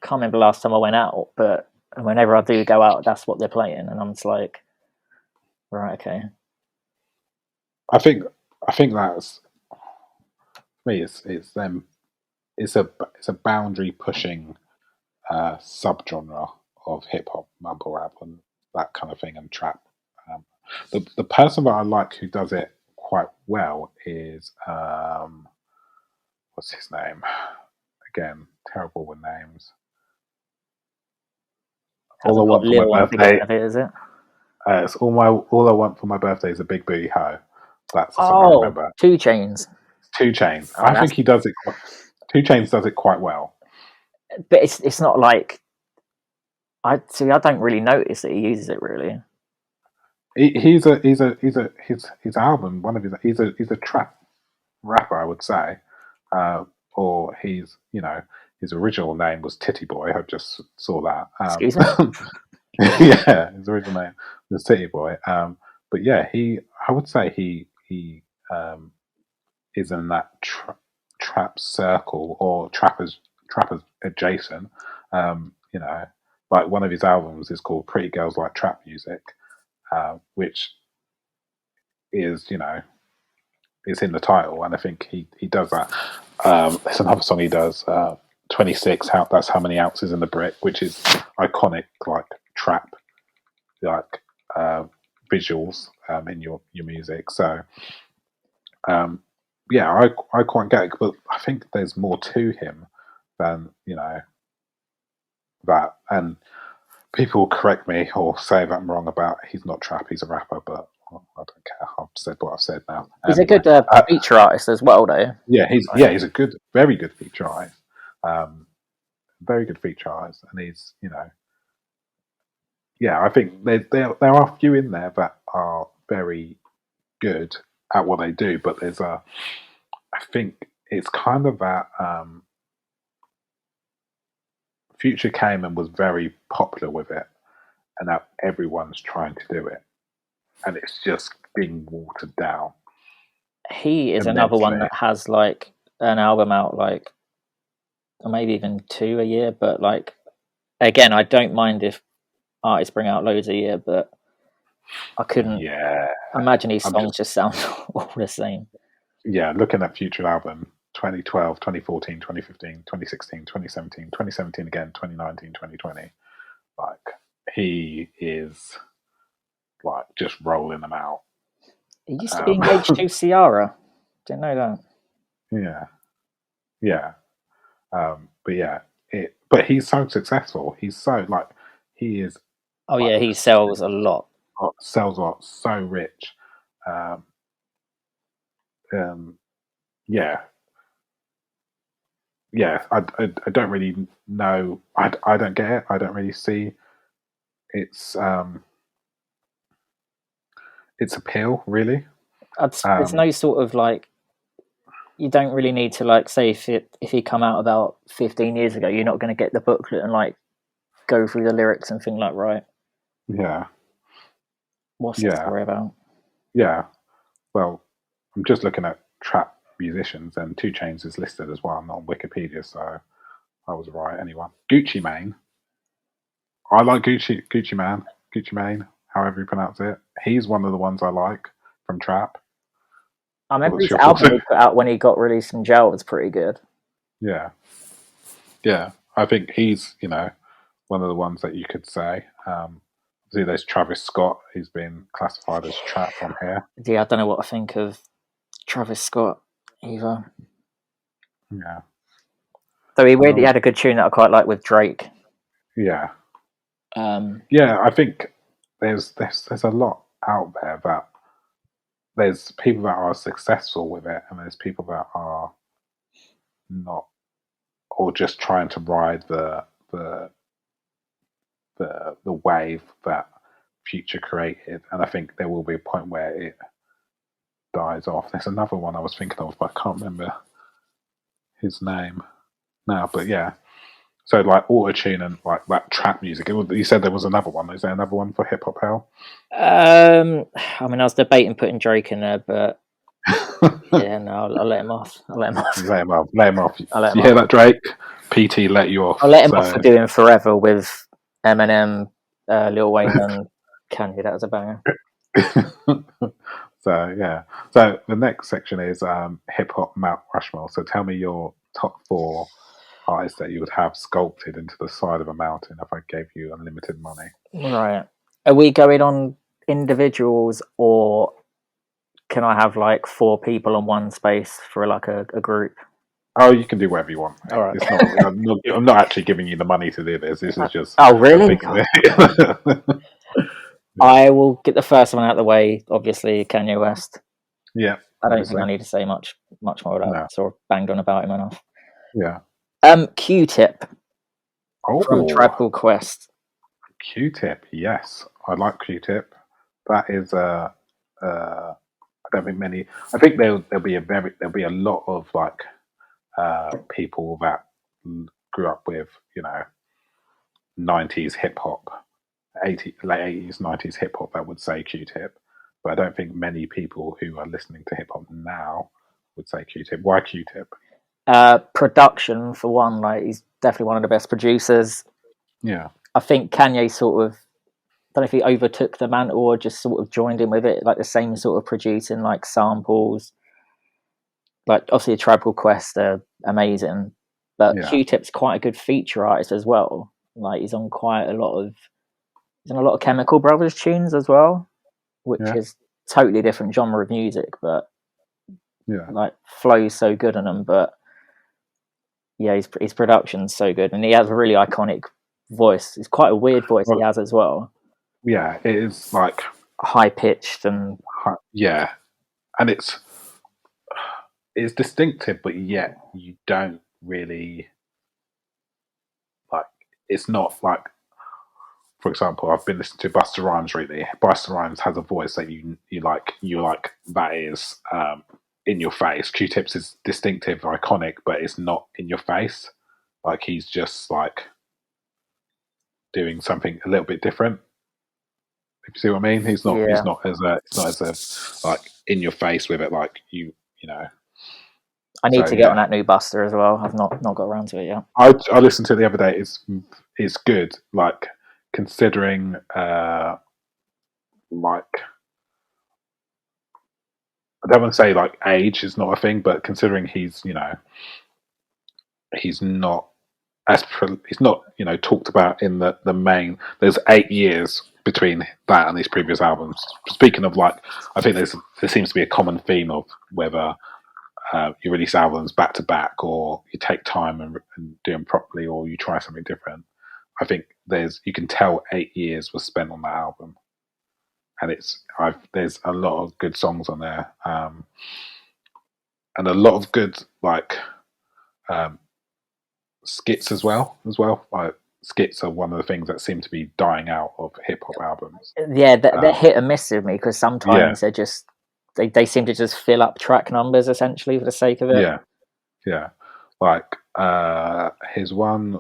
can't remember the last time I went out, but whenever I do go out, that's what they're playing, and I'm just like, right, okay.
I think that's me. It's them. It's a boundary pushing subgenre of hip hop, mumble rap, and that kind of thing, and trap. Um, the person that I like who does it quite well is what's his name? Again, terrible with names. All I
Hasn't got
want for my
Lil on the beginning
birthday,
of it, is it?
it's all I want for my birthday is a big booty hoe. That's the song I
Oh,
remember.
2 Chains.
Two Chains.
Oh,
I
that's,
think he does it. Two Chains does it quite well.
but it's not like, I see. I don't really notice that he uses it really.
His album. One of he's a trap rapper, I would say, uh, or his original name was Titty Boy. I just saw that.
Excuse me.
Yeah, his original name was Titty Boy. But yeah, I would say he is in that trap circle or trappers adjacent. Like one of his albums is called Pretty Girls Like Trap Music, which is is in the title, and I think he does that. There's another song he does, 26. That's how many ounces in the brick, which is iconic, like trap, like visuals in your music. So um, yeah, I quite get it, but I think there's more to him than that. And people will correct me or say that I'm wrong about he's not trap, he's a rapper, but I don't care. I've said what I've said now.
He's a
Anyway,
good feature artist as well, though.
he's a very good feature artist. Um, very good feature artist, and he's I think there are a few in there that are very good at what they do, but I think it's kind of that Future came and was very popular with it, and now everyone's trying to do it, and it's just being watered down
He is another one
immensely.
that has like an album out, like, or maybe even two a year. But like, again, I don't mind if artists bring out loads a year, but I couldn't
Yeah,
imagine his
I'm just
songs just sound all the same.
looking at Future album 2012, 2014, 2015, 2016, 2017, 2017 again, 2019, 2020. Like he is like just rolling them out.
He used to be
Um,
engaged to Ciara. Didn't know that.
yeah, yeah. But yeah, but he's so successful. He's so like he is
Oh
like
yeah, he sells a lot.
sells a lot, so rich. Um, um, yeah, yeah. I don't really know. I don't get it. I don't really see its its appeal really.
There's
Um,
no sort of like, you don't really need to like say if he come out about 15 years ago, you're not going to get the booklet and like go through the lyrics and think like, right,
yeah,
what's the
yeah,
story about?
yeah. Well, I'm just looking at trap musicians, and Two Chains is listed as well, not on Wikipedia, so I was right. Anyway, Gucci Mane. I like Gucci Mane, however you pronounce it. He's one of the ones I like from trap.
I remember
What's
his
your thoughts?
album he put out when he got released from jail was pretty good.
Yeah, yeah. I think he's one of the ones that you could say. See, there's Travis Scott. He's been classified as trap on here.
Yeah, I don't know what to think of Travis Scott either.
Yeah,
Though he really had a good tune that I quite like with Drake.
yeah,
Um,
yeah. I think there's a lot out there that there's people that are successful with it, and there's people that are not, or just trying to ride the wave that Future created. And I think there will be a point where it dies off. There's another one I was thinking of, but I can't remember his name now. But yeah, so like auto tune and like that trap music. You said there was another one. Is there another one for hip hop hell?
I mean, I was debating putting Drake in there, but yeah, no, I'll let him off. I'll let him off.
Let him off. Let him off.
I'll let him
You
off.
hear that, Drake? PT let you off.
I'll let him off for doing Forever with Eminem, Lil Wayne, and Kanye. That was a banger.
So yeah. So the next section is hip hop Mount Rushmore. So tell me your top 4 artists that you would have sculpted into the side of a mountain if I gave you unlimited money.
Right. Are we going on individuals, or can I have like 4 people on one space for like a group?
Oh, you can do whatever you want.
All right.
It's not. I'm not actually giving you the money to do this. This is just.
Oh, really?
Yeah.
I will get the first one out of the way. Obviously, Kanye West.
Yeah.
I don't think I need to say much more about that. Sort of banged on about him enough.
Yeah.
Q-Tip from Tribe Called Quest.
Q-Tip, yes, I like Q-Tip. That is I don't think many. I think there'll be a lot of like people that grew up with 90s hip hop, late 80s 90s hip hop that would say Q-Tip, but I don't think many people who are listening to hip hop now would say Q-Tip. Why Q-Tip?
Production for one, like he's definitely one of the best producers.
Yeah,
I think Kanye sort of, I don't know if he overtook the mantle or just sort of joined in with it, like the same sort of producing, like samples. Like obviously, the Tribe Called Quest are amazing, but
yeah.
Q-Tip's quite a good feature artist as well. Like he's on a lot of Chemical Brothers tunes as well, which is totally different genre of music, but like flows so good on them. But yeah, his production's so good, and he has a really iconic voice. It's quite a weird voice he has as well.
Yeah, it is like
high pitched and
and it's distinctive, but yet you don't really like. It's not like, for example, I've been listening to Busta Rhymes lately. Busta Rhymes has a voice that you like. That is in your face. Q-Tips is distinctive, iconic, but it's not in your face. Like he's just like doing something a little bit different. If you see what I mean, he's not. He's not as like in your face with it. Like you know.
I need to get on that new Buster as well. I've not got around to it yet.
I listened to it the other day. It's good. Like considering like I don't want to say like age is not a thing, but considering he's he's not he's not talked about in the main. There's 8 years between that and his previous albums. Speaking of like, I think there seems to be a common theme of whether you release albums back to back, or you take time and do them properly, or you try something different. I think you can tell 8 years was spent on that album, and there's a lot of good songs on there, and a lot of good like skits as well. Like skits are one of the things that seem to be dying out of hip hop albums.
Yeah, they're hit and miss with me because sometimes they're just they seem to just fill up track numbers essentially for the sake of it.
Yeah. Like his one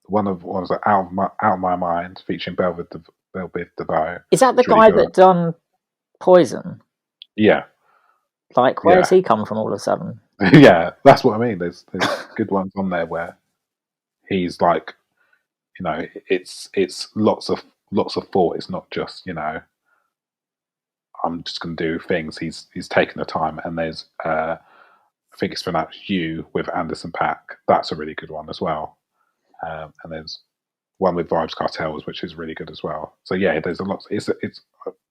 of was out of my mind featuring Belvin DeVoe.
Is that the guy that done Poison?
Yeah.
Like, where has he come from all of a sudden?
Yeah, that's what I mean. There's good ones on there where he's like, it's lots of thought. It's not just I'm just going to do things. He's taken the time, and there's I think it's pronounced "you" with Anderson .Paak. That's a really good one as well. And there's one with Vibes Cartels, which is really good as well. So yeah, there's a lot. It's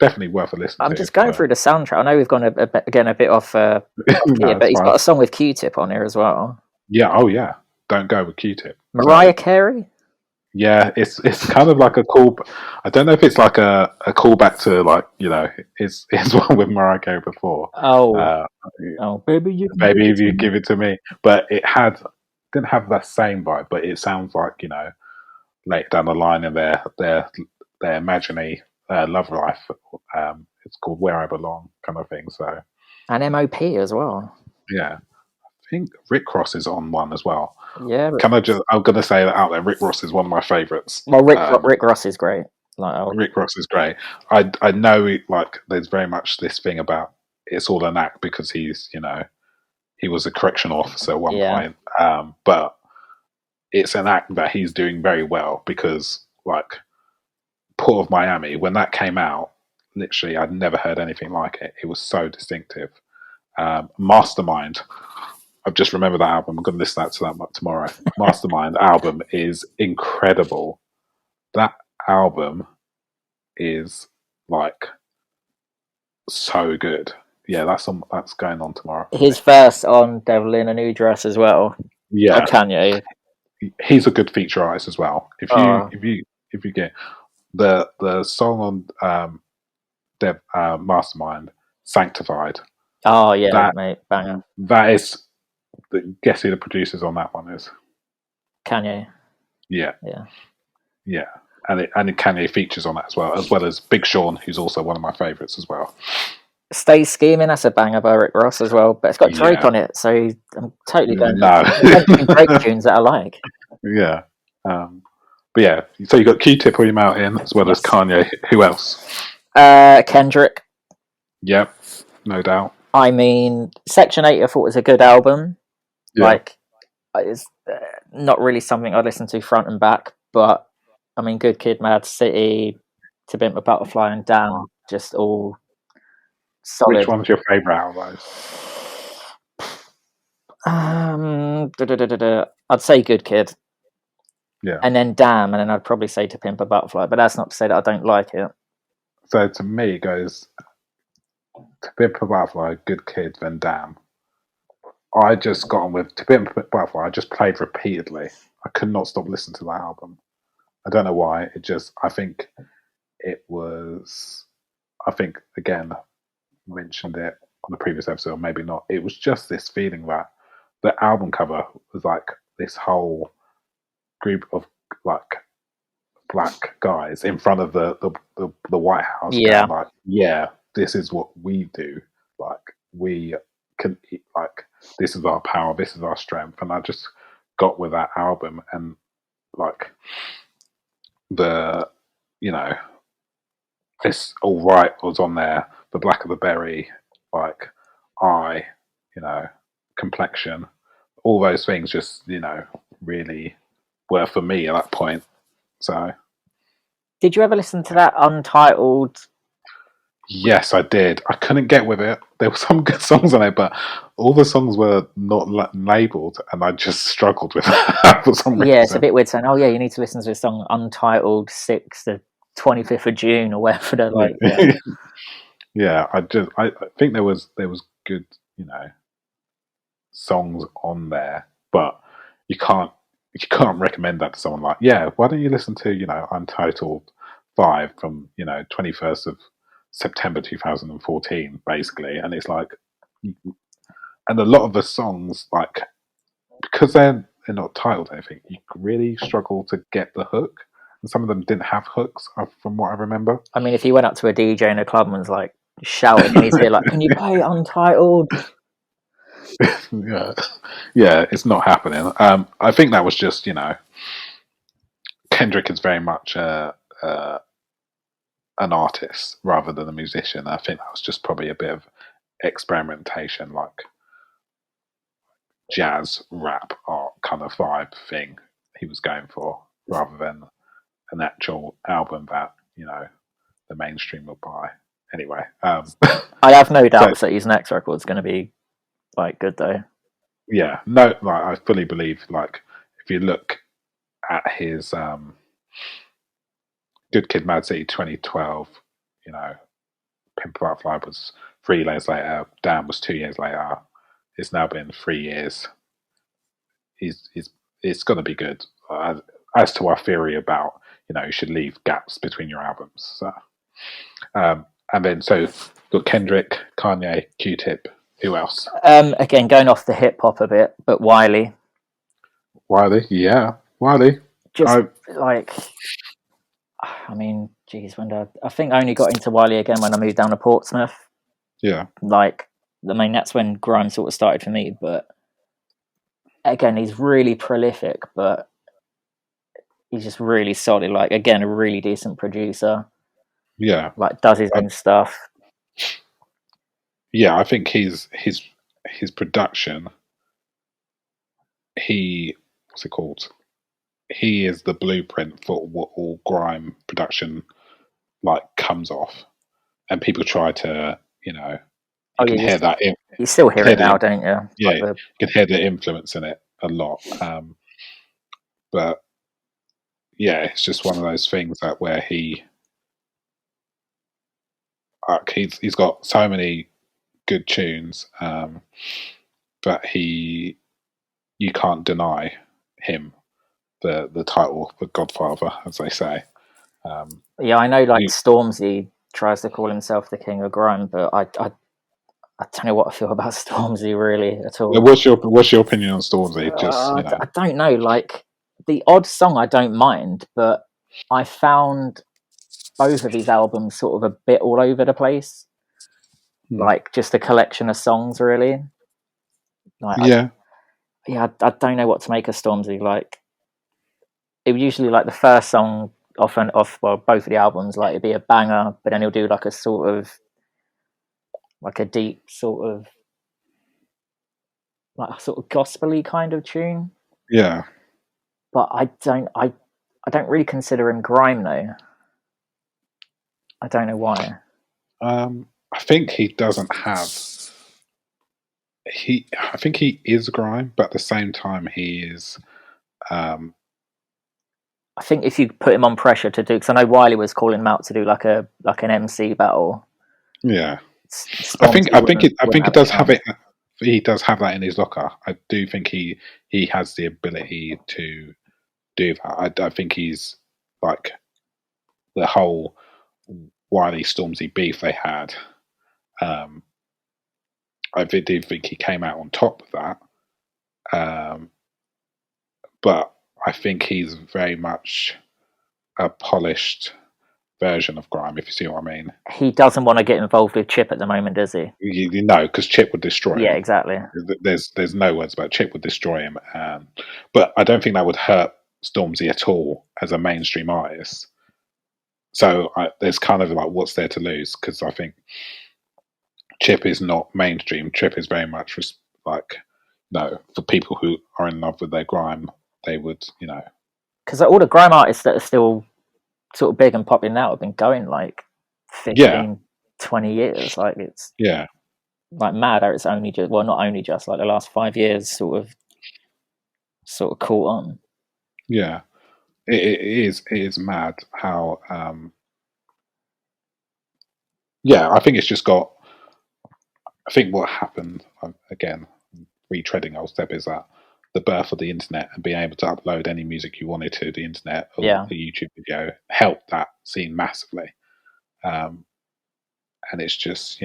definitely worth a listen
I'm
to.
just going through the soundtrack. I know we've gone a bit off
no,
here, but he's
fine.
got a song with Q-Tip on here as well.
Yeah. Oh yeah. Don't go with Q-Tip.
Mariah Carey.
Yeah, it's kind of like a call. I don't know if it's like a callback to his one with Mariah Carey before.
Oh, baby,
Maybe if you give it to me, but didn't have that same vibe. But it sounds like later down the line in their imaginary love life. It's called "Where I Belong" kind of thing. So
and MOP as well.
yeah, I think Rick Ross is on one as well.
Yeah,
I'm going to say that out there. Rick Ross is one of my favourites.
well, Rick Ross is great.
Rick Ross is great. I know there's very much this thing about it's all an act because he's he was a correctional officer at one point, but it's an act that he's doing very well because Port of Miami, when that came out, literally I'd never heard anything like it. It was so distinctive. Mastermind, I've just remembered that album. I'm going to listen to that tomorrow. Mastermind album is incredible. That album is so good. Yeah, that's going on tomorrow.
His verse on "Devil in a New Dress" as well.
Yeah,
Kanye.
He's a good feature artist as well. If you get the song on Mastermind, Sanctified.
Oh yeah, mate, banger.
That is. Guess who the producers on that one is?
Kanye.
Yeah.
Yeah.
And Kanye features on that as well as Big Sean, who's also one of my favourites as well.
Stay Scheming, that's a banger by Rick Ross as well, but it's got Drake on it, so I'm totally going Drake tunes that I like.
Yeah. But yeah, so you got Q-Tip on your mountain as well as Kanye. Who else?
Kendrick.
Yep, no doubt.
I mean, Section 8 I thought was a good album.
Yeah.
It's not really something I listen to front and back, but I mean, Good Kid, Mad City, To Pimp a Butterfly, and Damn, just all solid.
Which one's your favourite out of those?
I'd say Good Kid.
Yeah.
And then Damn, and then I'd probably say To Pimp a Butterfly, but that's not to say that I don't like it.
So to me, it goes To Pimp a Butterfly, Good Kid, then Damn. I just got on with To Pimp a Butterfly. I just played repeatedly. I could not stop listening to that album. I don't know why. I think it was. I think again, mentioned it on the previous episode, or maybe not. It was just this feeling that the album cover was like this whole group of black guys in front of the White House.
Yeah.
Going this is what we do. We can this is our power, this is our strength. And I just got with that album, and It's All Right was on there, The Black of the Berry, Complexion, all those things just, really were for me at that point. So.
Did you ever listen to that Untitled?
Yes, I did. I couldn't get with it. There were some good songs on it, but all the songs were not labelled, and I just struggled with that for some reason.
Yeah, it's a bit weird saying, "Oh yeah, you need to listen to this song Untitled 6, the 25th of June or whatever." They're like,
yeah. I think there was good, songs on there, but you can't recommend that to someone. Why don't you listen to Untitled 5 from 21st of September 2014, basically. And it's and a lot of the songs, because they're not titled anything, you really struggle to get the hook. And some of them didn't have hooks, from what I remember.
I mean, if you went up to a DJ in a club and was shouting in his ear, "Can you play Untitled?"
yeah, it's not happening. I think that was just Kendrick is very much an artist rather than a musician. I think that was just probably a bit of experimentation, jazz rap art kind of vibe thing he was going for, rather than an actual album that the mainstream will buy. Anyway,
I have no
so
doubts that his next record is going to be like good though.
yeah, no, like I fully believe, like if you look at his Good Kid, Mad City 2012, you know, Pimp a Butterfly was 3 years later, Damn was 2 years later. It's now been 3 years. He's it's gonna be good. As to our theory about you should leave gaps between your albums. So, and then got Kendrick, Kanye, Q-Tip. Who else?
Again, going off the hip hop a bit, but Wiley.
Wiley, yeah, Wiley.
Just like, I mean, geez, I think I only got into Wiley again when I moved down to Portsmouth.
Yeah.
Like, I mean, that's when grime sort of started for me. But again, he's really prolific, but he's just really solid. Like, again, a really decent producer.
Yeah.
Like, does his own stuff.
Yeah, I think his production. What's it called? He is the blueprint for what all grime production like comes off, and people try to you can hear that.
You still hear it now, don't you?
Yeah, you can hear the influence in it a lot. But yeah, it's just one of those things that where he's got so many good tunes, but you can't deny him the title, the Godfather, as they say.
Yeah, I know. Like Stormzy tries to call himself the king of grime, but I don't know what I feel about Stormzy really at all.
What's your opinion on Stormzy?
I don't know. Like the odd song, I don't mind, but I found both of these albums sort of a bit all over the place. Like just a collection of songs, really. Like, I don't know what to make of Stormzy. Like, it was usually like the first song off well, both of the albums, like it'd be a banger, but then he'll do like a sort of like a deep sort of like a sort of gospel-y kind of tune.
Yeah.
But I don't really consider him grime though. I don't know why.
I think he doesn't have. I think he is grime, but at the same time, he is.
I think if you put him on pressure to do, because I know Wiley was calling him out to do like an MC battle.
Yeah, I think it does have it. He does have that in his locker. I do think he has the ability to do that. I think he's like the whole Wiley Stormzy beef they had. I do think he came out on top of that. But I think he's very much a polished version of grime, if you see what I mean.
He doesn't want to get involved with Chip at the moment, does he?
You know, because Chip would destroy him.
Yeah, exactly.
There's no words about it. Chip would destroy him. But I don't think that would hurt Stormzy at all as a mainstream artist. So there's kind of like, what's there to lose? Because I think Chip is not mainstream. Chip is very much like, for people who are in love with their grime, they would,
Because all the grime artists that are still sort of big and popular now have been going like 15, 20 years. Like it's like mad. Or it's only just not only just like the last 5 years sort of caught on.
Yeah, it is mad how. I think it's just got. I think what happened again, retreading old step, is that the birth of the internet and being able to upload any music you wanted to the internet or the YouTube video helped that scene massively. And it's just,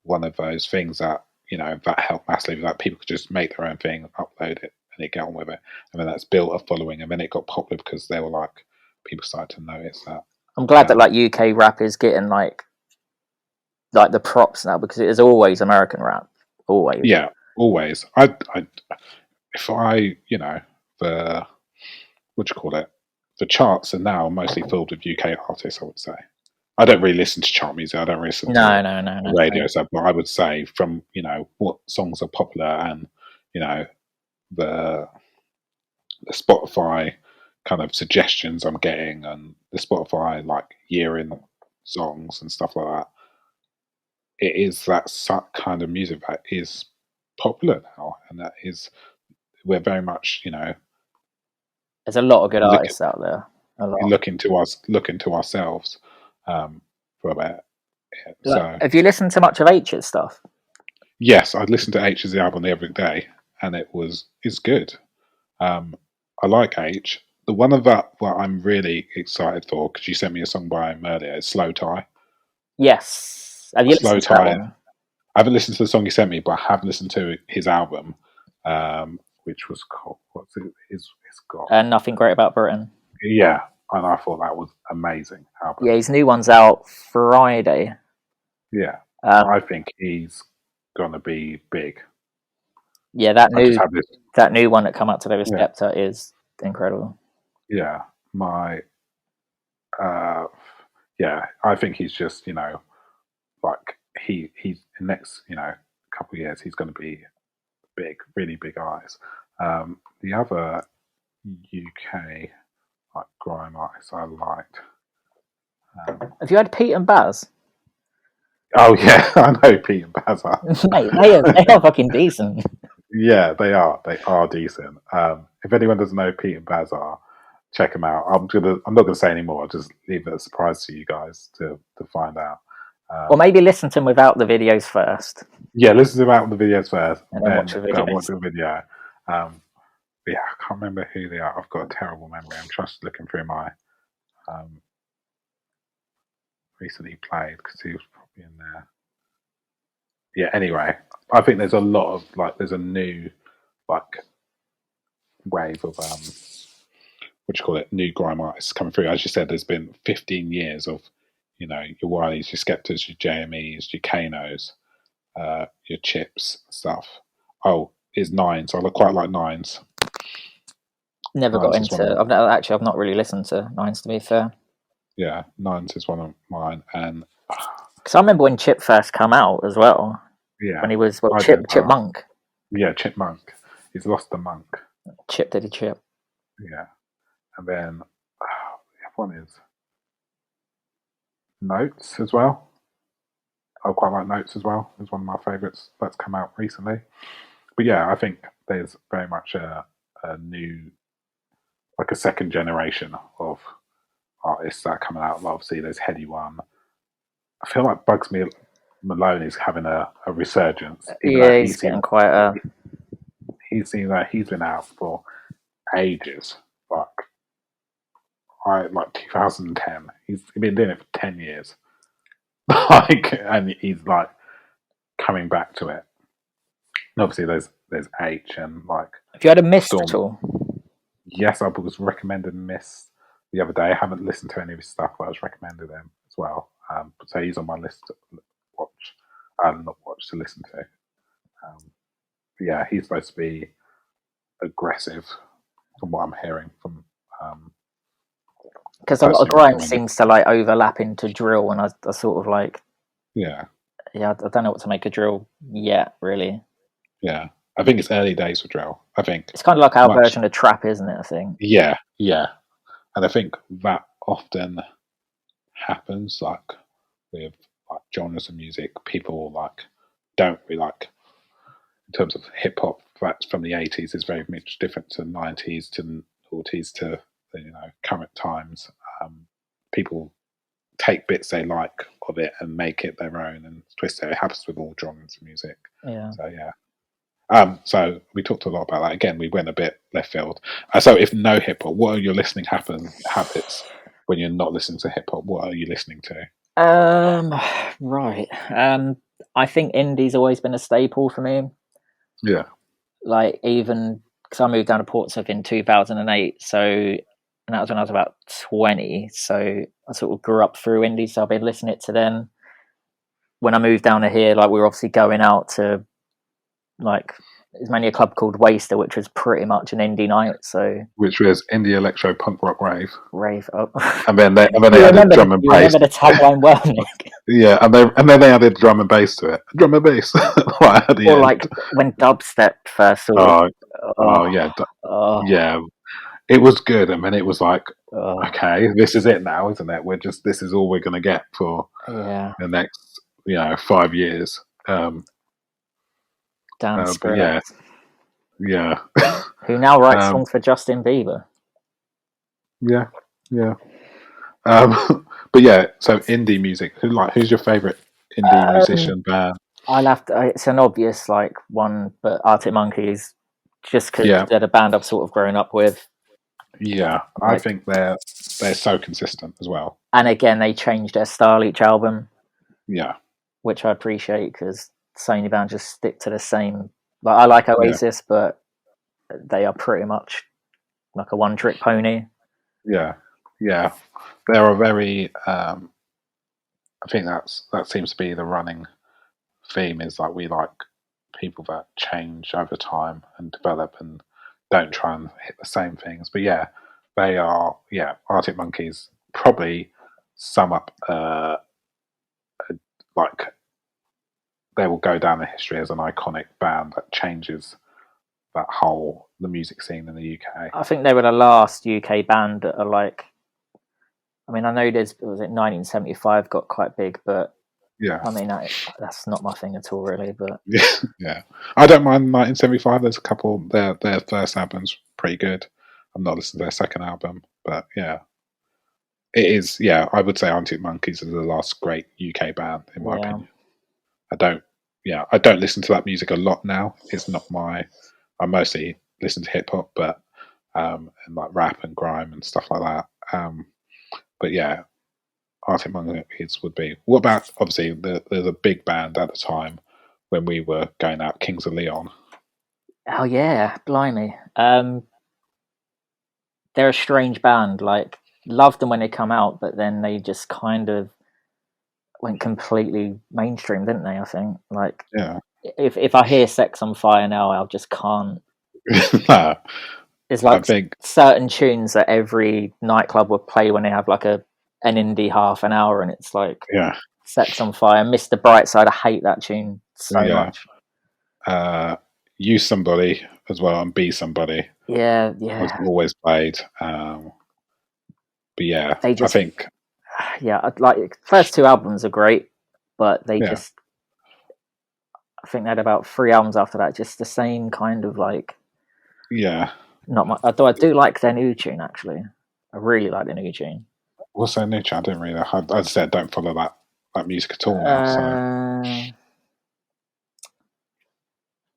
one of those things that, that helped massively, that people could just make their own thing, upload it, and they get on with it. And then that's built a following, and then it got popular because they were like, people started to notice that.
I'm glad that like UK rap is getting like the props now, because it is always American rap. Always.
Yeah, always. The what do you call it? The charts are now mostly filled with UK artists, I would say. I don't really listen to chart music. I don't listen to radio stuff. But I would say from what songs are popular and the Spotify kind of suggestions I'm getting and the Spotify like year in songs and stuff like that, it is that kind of music that is popular now, and that is we're very much
There's a lot of good
look
artists out there. A lot.
looking to ourselves for about it.
Like,
So
have you listened to much of H's stuff?
yes, I'd listen to H's album every day, and it's good. I like H. The one of that what I'm really excited for, because you sent me a song by him earlier, is Slow Tie.
Yes. Have you
Slow
listened to that
Tie.
one?
I haven't listened to the song you sent me, but I have listened to his album, which was called what's it? It's got
Nothing Great About Britain.
yeah, and I thought that was amazing album.
Yeah, his new one's out Friday.
Yeah,
Um,
I think he's gonna be big.
yeah,
I just have this.
that new one that come out today with
Yeah,
Skepta is incredible.
yeah. My yeah, I think he's just like he's the next couple of years he's going to be big, really big eyes. The other UK like grime artists I liked.
Have you had Pete and Baz?
Oh yeah, I know Pete and Baz are.
Mate, they are fucking decent.
Yeah, they are. They are decent. If anyone doesn't know Pete and Baz are, check them out. I'm not gonna say any more. I'll just leave it a surprise to you guys to find out.
Or maybe listen to them without the videos first.
Yeah, listen to them out on the videos first,
And then watch
then
the
go
videos.
watch the video. Yeah, I can't remember who they are. I've got a terrible memory. I'm just looking through my recently played because he was probably in there. Yeah. Anyway, I think there's a lot of there's a new like wave of what do you call it? New grime artists coming through. As you said, there's been 15 years of your Wileys, your Skeptas, your JMEs, your Kanos, your Chips stuff. Oh, it's Nines. I quite like Nines.
Never got
Nines is one of
into.
them.
I've not really listened to Nines, to be fair.
Yeah, Nines is one of mine, and
Because I remember when Chip first come out as well.
yeah,
When he was
I do as well.
Chipmunk.
Yeah, Chipmunk. He's lost the monk.
Chip Diddy Chip.
Yeah, and then the other one is Notes as well. I quite like Notes as well. It's one of my favourites that's come out recently. But yeah, I think there's very much a new, like a second generation of artists that are coming out. Obviously, there's Heady One. I feel like Bugs Malone is having a resurgence.
Yeah, he's getting quite a.
He's been out for ages. Like 2010. He's been doing it for 10 years. And he's like coming back to it. And obviously, there's H and like.
Have you had a Mist at all?
Yes, I was recommended Mist the other day. I haven't listened to any of his stuff, but I was recommended him as well. So he's on my list to watch, not watch, to listen to. But yeah, he's supposed to be aggressive, from what I'm hearing from.
Because a lot of grime seems to like overlap into drill, and I sort of like.
Yeah.
Yeah, I don't know what to make of drill yet, really.
Yeah, I think it's early days for drill. I think
it's kind of like our version of trap, isn't it? I think.
Yeah, and I think that often happens, like with like genres of music. People like don't really like in terms of hip hop. That's from the 80s is very much different to the 90s to the 40s to the current times. People take bits they like of it and make it their own and twist it. It happens with all genres of music.
Yeah.
So yeah. So we talked a lot about that. Again, we went a bit left field. So if no hip hop, what are your listening habits when you're not listening to hip hop? What are you listening to?
Right. I think indie's always been a staple for me.
Yeah.
Like even because I moved down to Portsmouth in 2008, so and that was when I was about 20. So I sort of grew up through indie, so I've been listening to them. When I moved down to here, like we were obviously going out to like there's mainly a club called Waster, which was pretty much an indie night. So
which was indie electro punk rock rave.
Oh.
And then they added drum and bass.
You remember the tagline well, Nick?
Yeah, and then they added drum and bass to it. Drum and bass. Right at the end.
Like when dubstep first sort of.
Yeah. it was good, and then it was like,
Oh,
okay, this is it now, isn't it? This is all we're going to get for
yeah,
the next 5 years.
damn
But yeah,
Skrillex,
yeah,
who now writes
um,
songs for Justin Bieber.
yeah, yeah. But yeah, so indie music. Who's your favorite indie
Um,
musician band?
I'll have to. It's an obvious like one, but Arctic Monkeys, just because
Yeah,
they're the band I've sort of grown up with.
yeah. I
Like,
think they're so consistent as well.
and again, they change their style each album,
Yeah,
which I appreciate because so many bands just stick to the same. Like I like
yeah,
Oasis, but they are pretty much like a one-trick pony.
yeah, yeah. They're a very. I think that seems to be the running theme. Is like we like people that change over time and develop and don't try and hit the same things. But yeah, they are. Yeah, Arctic Monkeys probably sum up like they will go down in history as an iconic band that changes that whole the music scene in the UK.
I think they were the last UK band that are like. I mean, I know there's was it 1975 got quite big, but
Yeah,
I mean that's not my thing at all, really. But
yeah, yeah. I don't mind 1975. There's a couple. Their first album's pretty good. I'm not listening to their second album, but yeah, it is. Yeah, I would say Arctic Monkeys is the last great UK band, in my
yeah,
opinion. I don't. Yeah, I don't listen to that music a lot now. It's not my. I mostly listen to hip hop, but and like rap and grime and stuff like that. But yeah, Arctic Monkeys would be. What about obviously there's a big band at the time when we were going out, Kings of Leon.
oh yeah, blimey. They're a strange band. Like loved them when they come out, but then they just kind of went completely mainstream, didn't they? I think. Like
Yeah,
if I hear "Sex on Fire" now, I just can't.
no,
There's
I
like
think
certain tunes that every nightclub would play when they have like an indie half an hour, and it's like
yeah,
"Sex on Fire," "Mr. Brightside." I hate that tune so
yeah.
much.
Uh, Use Somebody as well and Be Somebody
Yeah,
was
yeah.
always played. But yeah,
They
I
just
think
yeah, like first two albums are great, but they
yeah,
just I think they had about three albums after that, just the same kind of like
yeah.
not much. Although I do like their new tune actually. I really like the new tune.
What's their nature? I didn't really. I said don't follow that music at all now. So
Uh,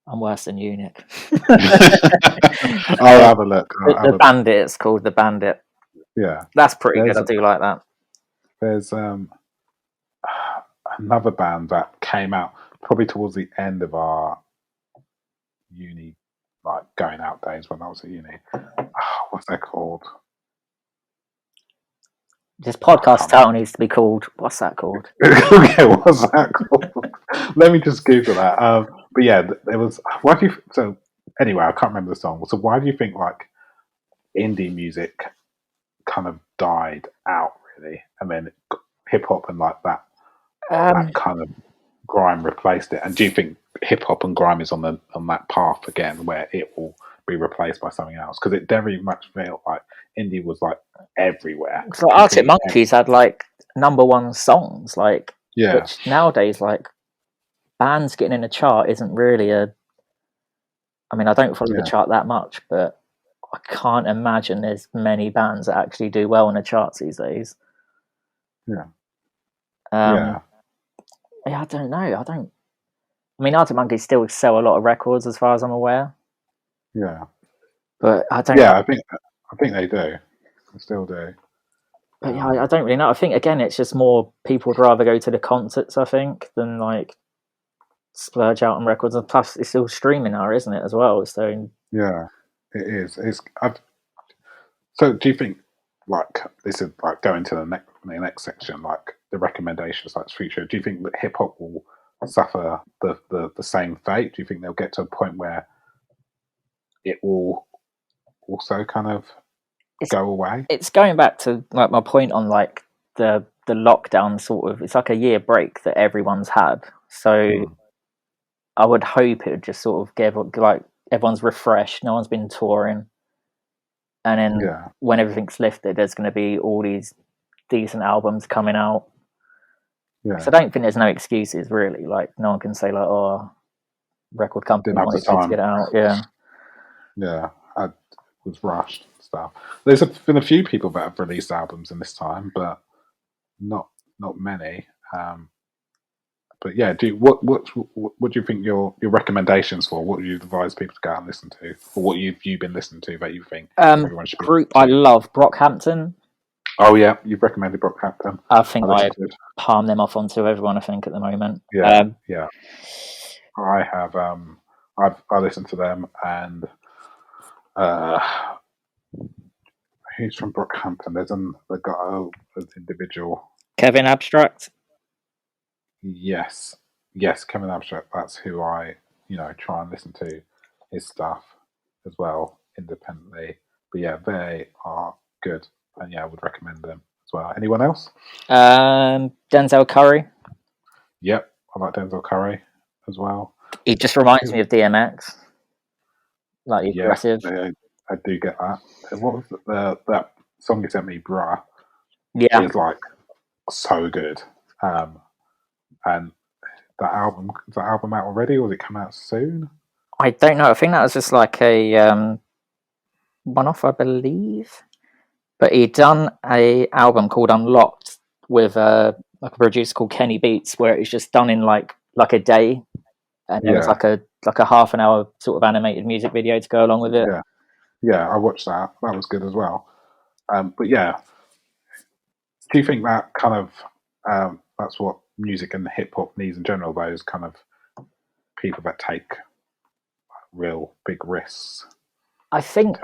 I'm worse than you, Nick.
I'll have a look. I'll have
The
a look.
Bandit. It's called the Bandit.
Yeah,
That's pretty good.
there's
I do like that.
there's another band that came out probably towards the end of our uni, like going out days when I was at uni. What's that called?
This
I
podcast
can't remember.
title needs to be called. What's that called?
Okay, what's that called? Let me just Google that. But yeah, there was. Why do you? So anyway, I can't remember the song. So why do you think like indie music kind of died out really, and then hip hop and like that
Um,
kind of grime replaced it? And do you think hip hop and grime is on that path again, where it will be replaced by something else? Because it very much felt like indie was like everywhere,
so Arctic
completely.
Monkeys had like number one songs, like
Yeah,
which nowadays like bands getting in a chart isn't really a. I mean, I don't follow the
yeah,
chart that much, but I can't imagine there's many bands that actually do well in the charts these days.
yeah,
Um,
yeah,
yeah, I don't know. I don't. I mean, Arctic Monkeys still sell a lot of records, as far as I'm aware,
yeah,
but I don't.
yeah. I think they do. They still do.
But yeah, I don't really know. I think again, it's just more people would rather go to the concerts, I think, than like splurge out on records. And plus, it's still streaming now, isn't it, as well? So
Yeah, it is. So do you think like this is like going to the next section, like the recommendations that's future? Do you think that hip hop will suffer the same fate? Do you think they'll get to a point where it will also kind of
it's
go away?
it's going back to like my point on like the lockdown sort of. It's like a year break that everyone's had. So
Mm,
I would hope it would just sort of give like everyone's refreshed. No one's been touring. and then
Yeah.
when everything's lifted, there's going to be all these decent albums coming out.
Yeah.
So I don't think there's no excuses really. Like no one can say like, "Oh, record company
Didn't have the
wanted you to
time.
get it out." Yeah.
Yeah. I was rushed and stuff. There's been a few people that have released albums in this time, but not many. But yeah, what do you think your recommendations for? What would you advise people to go out and listen to, or what you've been listening to that you think everyone should be
Group I
listening to?
love, Brockhampton.
Oh yeah, you've recommended Brockhampton.
I think I
listened to it.
palm them off onto everyone. I think at the moment.
Yeah, yeah. I have. I listened to them, and who's from Brockhampton? There's an individual.
Kevin Abstract.
Yes, Kevin Abstract. That's who I try and listen to his stuff as well independently. But yeah, they are good, and yeah, I would recommend them as well. Anyone else?
Denzel Curry.
Yep, I like Denzel Curry as well.
He just reminds me of DMX, like
Yeah,
aggressive.
I do get that. What was that song you sent me, Bruh?
Yeah,
Is like so good. And that album is that album out already, or will it come out soon?
I don't know. I think that was just like a one-off, I believe. But he'd done a album called Unlocked with like a producer called Kenny Beats, where it was just done in like a day, and there was
Yeah,
like a half an hour sort of animated music video to go along with it.
yeah. I watched that. That was good as well. But yeah, do you think that kind of that's what music and hip hop needs in general? Those kind of people that take real big risks.
I think,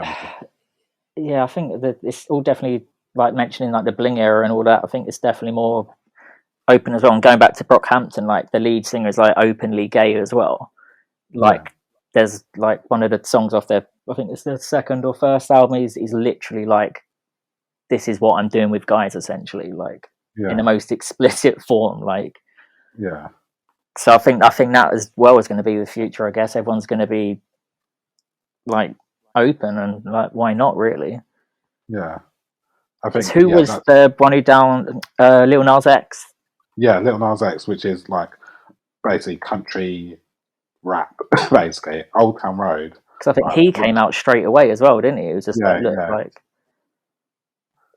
yeah, I think that it's all definitely like mentioning like the bling era and all that. I think it's definitely more open as well. And going back to Brockhampton, like the lead singer is like openly gay as well. Like there's like one of the songs off their, I think it's their second or first album. He's literally like, this is what I'm doing with guys, essentially, like in the most explicit form. Like,
yeah.
so I think that as well is going to be the future. I guess everyone's going to be like open and like, why not, really?
Yeah. I think
Who was the one who down Lil Nas X?
Yeah, Lil Nas X, which is like basically country rap, basically Old Town Road.
Because I think he came out straight away as well, didn't he? It was just like, look, like.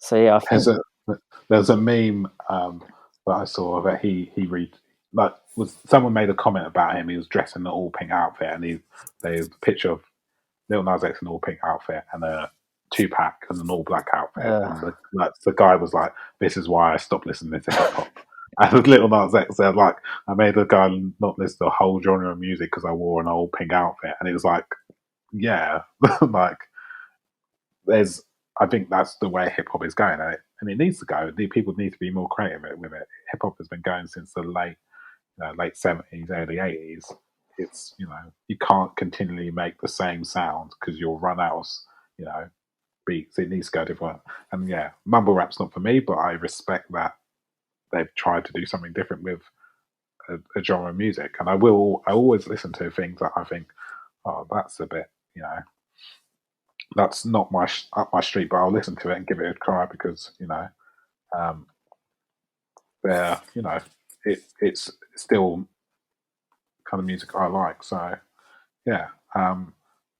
So yeah, I think
there's a meme that I saw that he someone made a comment about him. He was dressed in an all pink outfit, and there's a picture of Lil Nas X in an all pink outfit and a 2-pack and an all black outfit. And the guy was like, "This is why I stopped listening to hip hop." And Lil Nas X said, like, "I made a guy not listen to a whole genre of music because I wore an old pink outfit." And he was like, "Yeah, like I think that's the way hip hop is going, and it needs to go. People need to be more creative with it. Hip hop has been going since the late 70s, early 80s. It's you can't continually make the same sound because you'll run out of beats. It needs to go different. And yeah, mumble rap's not for me, but I respect that they've tried to do something different with a genre of music. And I always listen to things that I think, oh, that's a bit that's not up my street, but I'll listen to it and give it a try because they're it's still kind of music I like. So yeah,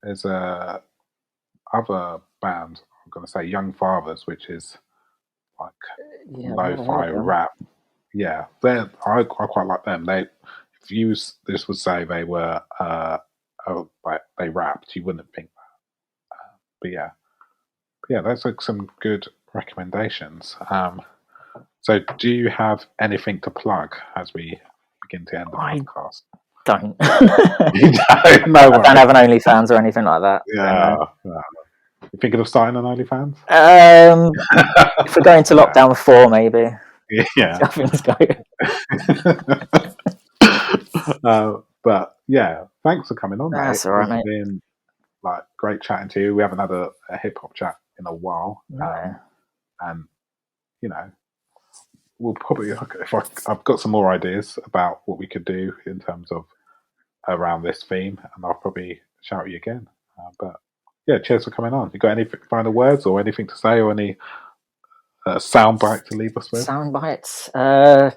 there's a other band I'm going to say Young Fathers, which is like lo-fi rap. Yeah, I quite like them. If you this would say they were like they rapped, you wouldn't think that. But yeah, that's like some good recommendations. So do you have anything to plug as we begin to end the podcast?
Don't.
No,
I don't have an OnlyFans or anything like that.
Yeah. You thinking of starting an OnlyFans?
If we're going to lockdown 4, maybe.
Yeah.
Nothing's
going. But yeah, thanks for coming on, mate.
That's all right, mate.
It's been like great chatting to you. We haven't had a hip hop chat in a while, and we'll probably I've got some more ideas about what we could do in terms of around this theme, and I'll probably shout you again. But yeah, cheers for coming on. You got any final words or anything to say, or any soundbite to leave us with?
Sound bites? No,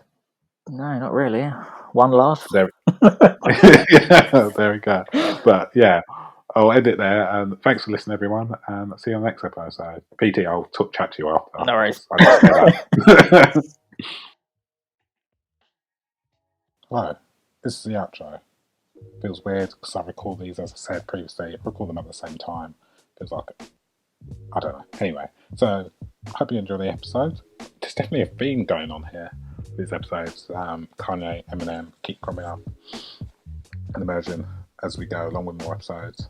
not really. One laugh.
There, yeah, there we go. But yeah, I'll end it there. And thanks for listening, everyone. And see you on the next episode. PT, I'll chat to you after.
No worries.
I just say that. Right, this is the outro. Feels weird because I record these, as I said previously, I record them at the same time. Feels like, I don't know. Anyway, so I hope you enjoy the episode. There's definitely a theme going on here. These episodes, Kanye, Eminem keep coming up and emerging as we go along with more episodes.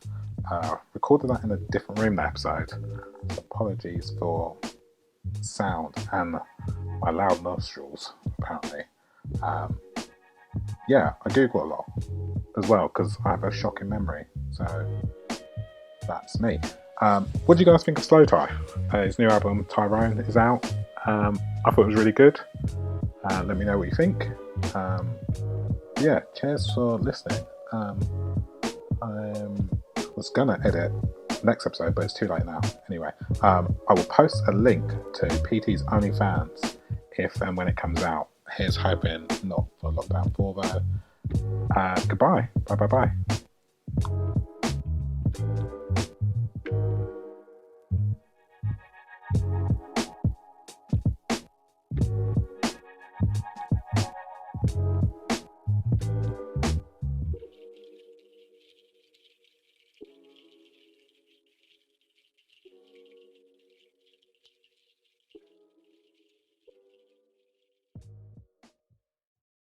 Recorded that in a different room, that episode. So apologies for sound and my loud nostrils, apparently. Yeah, I Google a lot as well because I have a shocking memory. So that's me. What do you guys think of Slow Tie? His new album Tyrone is out. I thought it was really good. Let me know what you think. Yeah, cheers for listening. I was gonna edit next episode, but it's too late now. Anyway, I will post a link to PT's OnlyFans if and when it comes out. Here's hoping not for lockdown 4 though. Goodbye. Bye.